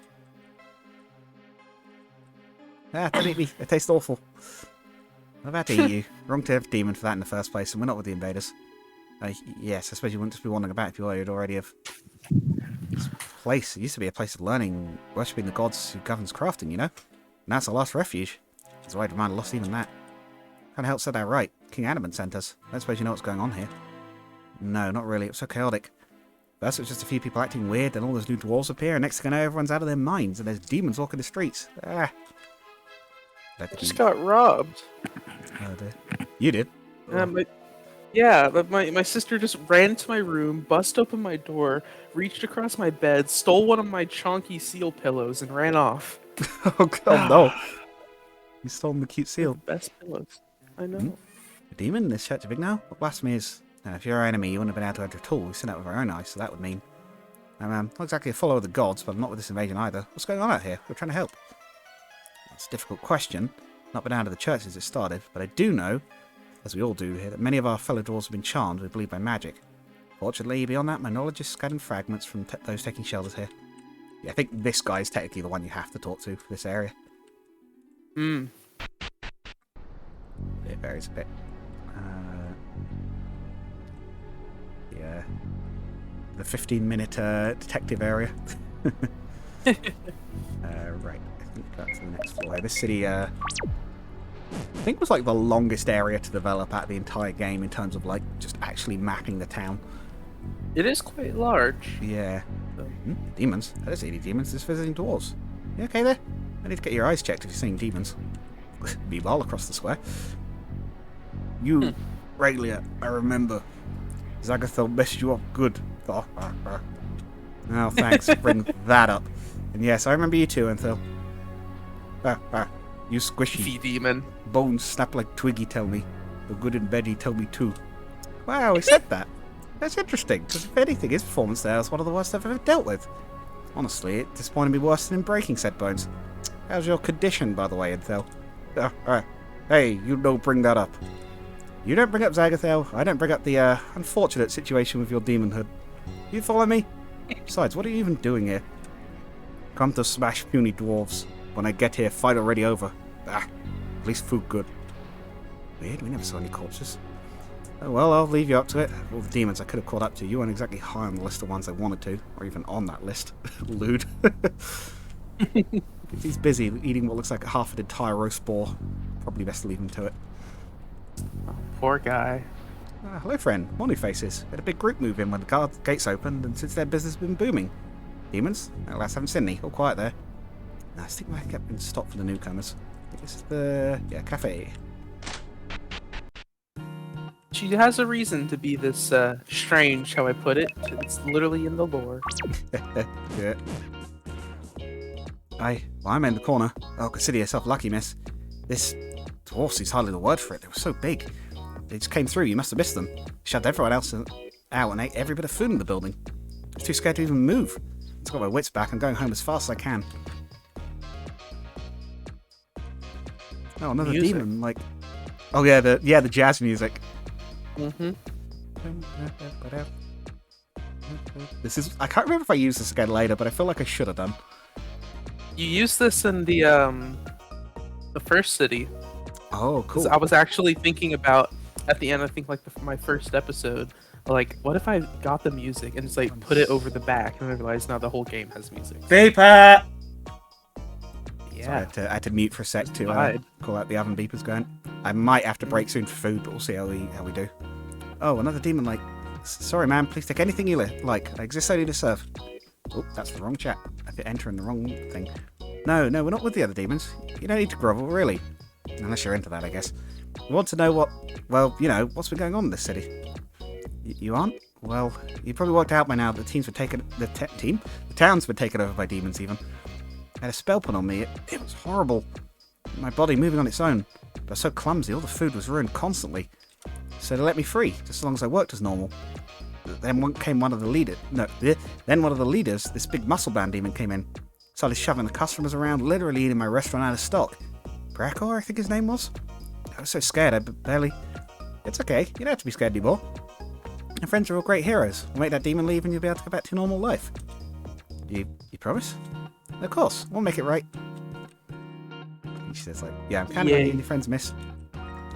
Don't eat me. It tastes awful. I'm about to eat you. Wrong to have demon for that in the first place, and we're not with the invaders. Yes, I suppose you wouldn't just be wandering about if you were. You'd already have... This place, it used to be a place of learning, worshipping the gods who governs crafting, you know? Now it's a last refuge. It's why I might have lost even that. Can't help set that right. King Adamant sent us. I don't suppose you know what's going on here. No, not really. It was so chaotic. First it was just a few people acting weird, then all those new dwarves appear, and next thing I know everyone's out of their minds, and there's demons walking the streets. I just got robbed. Oh dear. You did? But my sister just ran to my room, bust open my door, reached across my bed, stole one of my chonky seal pillows, and ran off. Oh god, no. You stole the cute seal. The best pillows. I know. A demon in this Church of Ignal? What blasphemy is... if you're our enemy, you wouldn't have been able to enter at all. We sent out with our own eyes, so that would mean... I'm not exactly a follower of the gods, but I'm not with this invasion either. What's going on out here? We're trying to help. That's a difficult question. Not been out of the church since it started, but I do know, as we all do here, that many of our fellow dwarves have been charmed, we believe, by magic. Fortunately, beyond that, my knowledge is scattered in fragments from those taking shelters here. Yeah, I think this guy is technically the one you have to talk to for this area. It varies a bit. Yeah. the 15-minute detective area. Right, I think that's the next floor here. This city, I think was like the longest area to develop out of the entire game in terms of like just actually mapping the town. It is quite large. Yeah. Demons? I don't see any demons, just visiting dwarves. You okay there? I need to get your eyes checked if you're seeing demons. Meanwhile, across the square. You, Raylia, I remember. Zagathel messed you up good. Oh, thanks for bringing that up. And yes, I remember you too, Anthel. You squishy. Fee demon. Bones snap like Twiggy tell me. The good and Betty tell me too. Wow, he said that. That's interesting, because if anything, his performance there is one of the worst I've ever dealt with. Honestly, it disappointed me worse than in breaking said bones. How's your condition, by the way, Anthel? Hey, you don't bring that up. You don't bring up Zagathel, I don't bring up the unfortunate situation with your demonhood. You follow me? Besides, what are you even doing here? Come to smash puny dwarves. When I get here, fight already over. At least food good. Weird, we never saw any corpses. Oh well, I'll leave you up to it. All the demons I could have caught up to, you weren't exactly high on the list of ones I wanted to, or even on that list. Lewd. He's busy eating what looks like half an entire roast boar. Probably best to leave him to it. Oh, poor guy. Hello friend, morning faces. We had a big group move in when the gates opened, and since their business has been booming. Demons? At last haven't seen any. All quiet there. I think I kept been stopped for the newcomers. This is the cafe. She has a reason to be this strange, how I put it. It's literally in the lore. Yeah. I'm in the corner. Oh, consider yourself lucky, miss. This dwarfs is hardly the word for it. They were so big. They just came through. You must have missed them. Shoved everyone else out and ate every bit of food in the building. I was too scared to even move. I've got my wits back. I'm going home as fast as I can. Oh, another demon. Like, oh yeah, the jazz music. This is. I can't remember if I used this again later, but I feel like I should have done. You used this in the first city. Oh, cool. I was actually thinking about at the end. I think like my first episode. Like, what if I got the music and just like put it over the back, and I realized now the whole game has music. Beeper. Yeah. So I had to mute for a sec to call out the oven beepers going. I might have to break soon for food, but we'll see how we do. Oh, another demon. Like, sorry, man. Please take anything you like. I exist only to serve. Oh, that's the wrong chat. I hit enter in the wrong thing. No, we're not with the other demons. You don't need to grovel, really. Unless you're into that, I guess. You want to know what? Well, you know what's been going on in this city. You aren't? Well, you probably worked out by now that the town's been taken over by demons. Even I had a spell put on me. It was horrible. My body moving on its own. But I was so clumsy. All the food was ruined constantly. So they let me free, just as long as I worked as normal. Then came one of the leaders. Then one of the leaders, this big muscle bound demon, came in. Started shoving the customers around, literally eating my restaurant out of stock. Brakor, I think his name was. I was so scared, I barely. It's okay. You don't have to be scared anymore. Your friends are all great heroes. We'll make that demon leave and you'll be able to go back to your normal life. You promise? Of course. We'll make it right. She says, like, yeah, I'm kind of your friends, miss.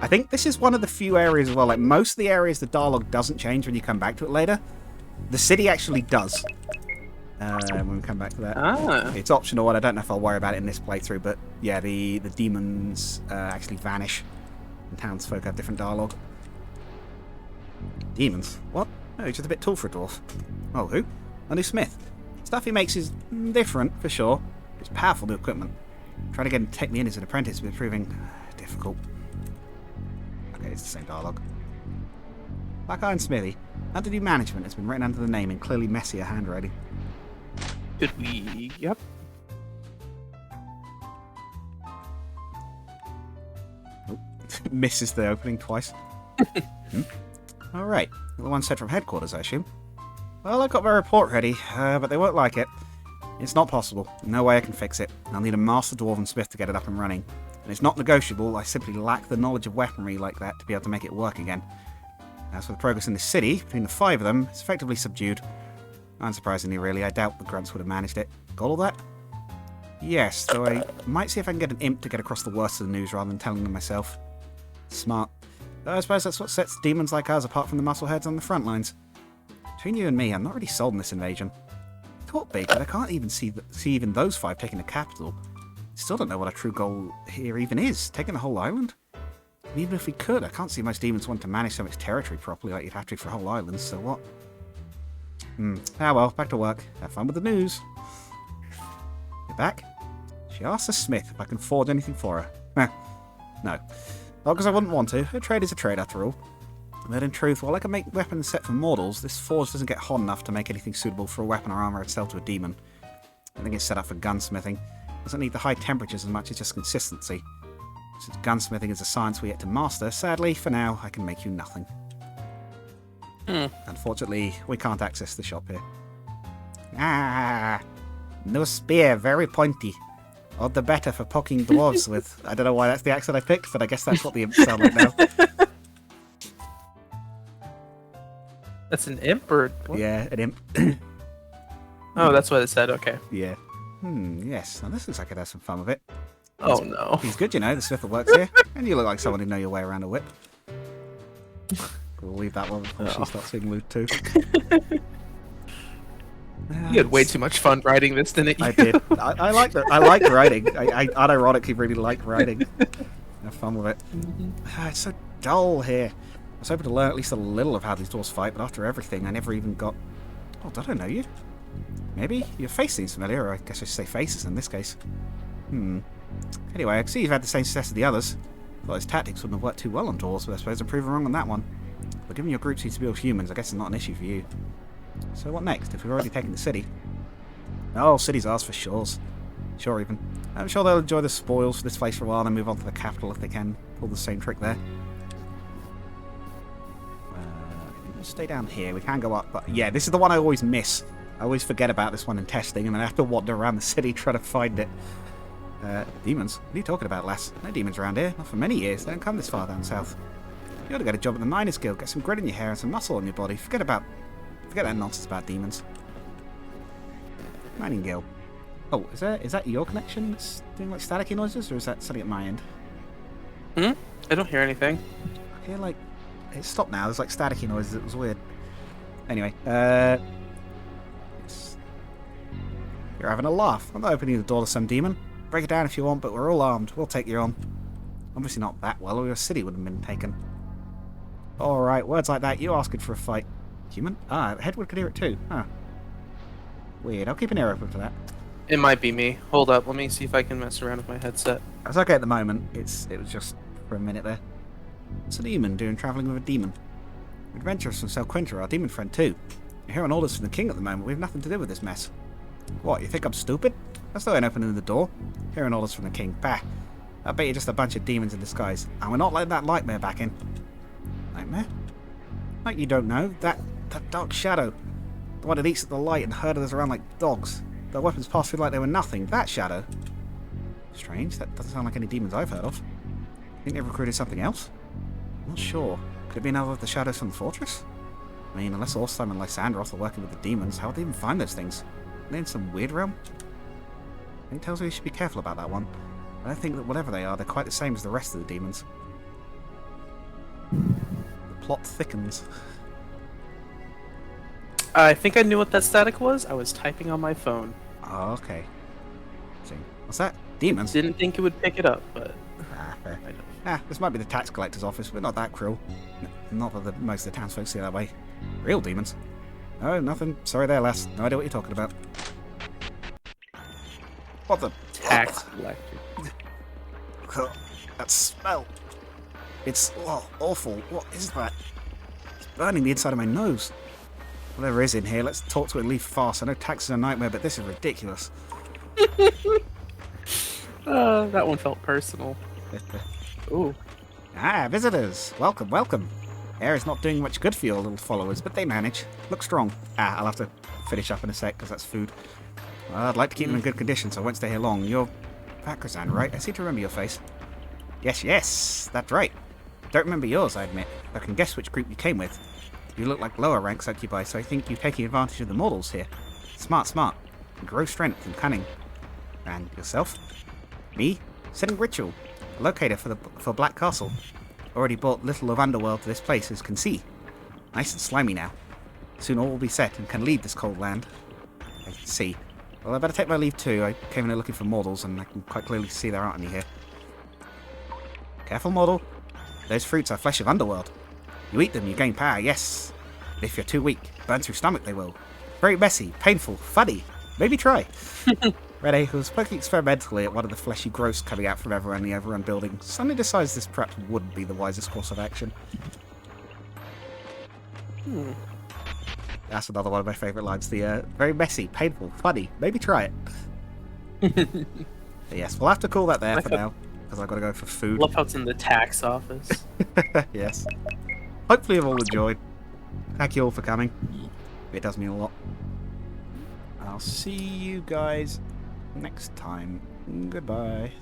I think this is one of the few areas as well. Like, most of the areas, the dialogue doesn't change when you come back to it later. The city actually does. When we come back to that. It's optional, and I don't know if I'll worry about it in this playthrough, but yeah, the demons actually vanish. And townsfolk have different dialogue. Demons? What? Oh, he's just a bit tall for a dwarf. Oh, who? A new smith. Stuff he makes is different, for sure. It's powerful new equipment. Trying to get him to take me in as an apprentice has been proving difficult. Okay, it's the same dialogue. Black Iron Smithy. Under new management has been written under the name in clearly messier handwriting. Could we? Yep. Oh, misses the opening twice. Alright, the one sent from headquarters, I assume. Well, I got my report ready, but they won't like it. It's not possible. No way I can fix it. I'll need a master dwarven smith to get it up and running. And it's not negotiable. I simply lack the knowledge of weaponry like that to be able to make it work again. As for the progress in the city, between the 5 of them, it's effectively subdued. Unsurprisingly, really, I doubt the grunts would have managed it. Got all that? Yes, though I might see if I can get an imp to get across the worst of the news rather than telling them myself. Smart. I suppose that's what sets demons like us apart from the muscleheads on the front lines. Between you and me, I'm not really sold on this invasion. Talk big, but I can't even see even those 5 taking the capital. Still don't know what our true goal here even is. Taking the whole island? And even if we could, I can't see most demons want to manage so much territory properly like you'd have to for a whole island, so what? Ah well, back to work. Have fun with the news. You're back? She asked the smith if I can forge anything for her. No. Not because I wouldn't want to. A trade is a trade after all. But in truth, while I can make weapons set for mortals, this forge doesn't get hot enough to make anything suitable for a weapon or armor I'd sell to a demon. I think it's set up for gunsmithing. It doesn't need the high temperatures as much as just consistency. Since gunsmithing is a science we yet to master, sadly, for now, I can make you nothing. Unfortunately, we can't access the shop here. Ah, no spear, very pointy. All the better for poking dwarves with. I don't know why that's the accent I picked, but I guess that's what the imps sound like now. That's an imp or what? Yeah, an imp. Oh, that's what it said. Okay. Yeah. Yes. Now this looks like it has some fun with it. Oh no. He's good, you know. The smith that works here, and you look like someone who know your way around a whip. We'll leave that one before she starts being lewd too. You had way too much fun writing this, didn't you? I did. I like writing. I unironically really like writing. Have fun with it. It's so dull here. I was hoping to learn at least a little of how these dwarves fight, but after everything, I never even got... Oh, did I know you? Maybe? Your face seems familiar, or I guess I should say faces in this case. Anyway, I can see you've had the same success as the others. Thought his tactics wouldn't have worked too well on dwarves, but I suppose I'm proven wrong on that one. But given your group seems to be all humans, I guess it's not an issue for you. So what next, if we've already taken the city? Oh, city's ours for shores. Sure, even. I'm sure they'll enjoy the spoils for this place for a while and then move on to the capital if they can. Pull the same trick there. We'll stay down here. We can go up, but yeah, this is the one I always miss. I always forget about this one in testing, and then I have to wander around the city trying to find it. Demons? What are you talking about, lass? No demons around here. Not for many years. They don't come this far down south. You ought to get a job at the Miners Guild, get some grit in your hair and some muscle on your body. Forget that nonsense about demons. Mining Guild. Oh, is that your connection that's doing like staticky noises, or is that something at my end? I don't hear anything. I hear like... It stopped now. There's like staticky noises. It was weird. Anyway, you're having a laugh. I'm not opening the door to some demon. Break it down if you want, but we're all armed. We'll take you on. Obviously not that well, or your city would have been taken. Alright, words like that, you asking for a fight. Human? Ah, Hedward could hear it too. Huh. Weird. I'll keep an ear open for that. It might be me. Hold up. Let me see if I can mess around with my headset. That's okay at the moment. It was just for a minute there. What's a demon doing travelling with a demon? Adventurers from Sel Quinta are our demon friend too. You're hearing orders from the king at the moment. We have nothing to do with this mess. What, you think I'm stupid? That's no one opening the door. Hearing orders from the king. Bah. I bet you're just a bunch of demons in disguise. And we're not letting that nightmare back in. Nightmare? Like you don't know. That dark shadow. The one that eats at the light and herded us around like dogs. Their weapons passed through like they were nothing. That shadow. Strange. That doesn't sound like any demons I've heard of. Think they've recruited something else? I'm not sure. Could it be another of the shadows from the fortress? I mean, unless Orstein and Lysandroth are working with the demons, how would they even find those things? Are they in some weird realm? I think it tells me we should be careful about that one. I don't think that whatever they are, they're quite the same as the rest of the demons. The plot thickens. I think I knew what that static was. I was typing on my phone. Oh, okay. What's that? Demons? Didn't think it would pick it up, but... Ah, fair. This might be the tax collector's office, but not that cruel. Not that most of the townsfolk see it that way. Real demons. Oh, nothing. Sorry there, lass. No idea what you're talking about. What the... Tax collector. That smell. It's awful. What is that? It's burning the inside of my nose. Whatever is in here, let's talk to it and leave fast. I know tax is a nightmare, but this is ridiculous. That one felt personal. Ooh. Ah, visitors. Welcome, welcome. Air is not doing much good for your little followers, but they manage. Look strong. I'll have to finish up in a sec, because that's food. Well, I'd like to keep them in good condition, so I won't stay here long. You're Vakrazan, right? I seem to remember your face. Yes, that's right. Don't remember yours, I admit. I can guess which group you came with. You look like lower ranks occupy, so I think you're taking advantage of the mortals here. Smart. Grow strength and cunning. And yourself? Me? Setting ritual. A locator for Black Castle. Already brought little of Underworld to this place, as you can see. Nice and slimy now. Soon all will be set and can leave this cold land. I can see. Well, I better take my leave too. I came in here looking for models, and I can quite clearly see there aren't any here. Careful, model. Those fruits are flesh of underworld. You eat them, you gain power, yes. But if you're too weak, burn through stomach they will. Very messy, painful, funny. Maybe try. Rene, who was working experimentally at one of the fleshy growths coming out from everywhere in the overrun building, suddenly decides this perhaps wouldn't be the wisest course of action. That's another one of my favourite lines. The very messy, painful, funny. Maybe try it. Yes, we'll have to call that there for now, because I've got to go for food. Love how it's in the tax office. Yes. Hopefully you've all enjoyed. Thank you all for coming. It does mean a lot. I'll see you guys next time. Goodbye.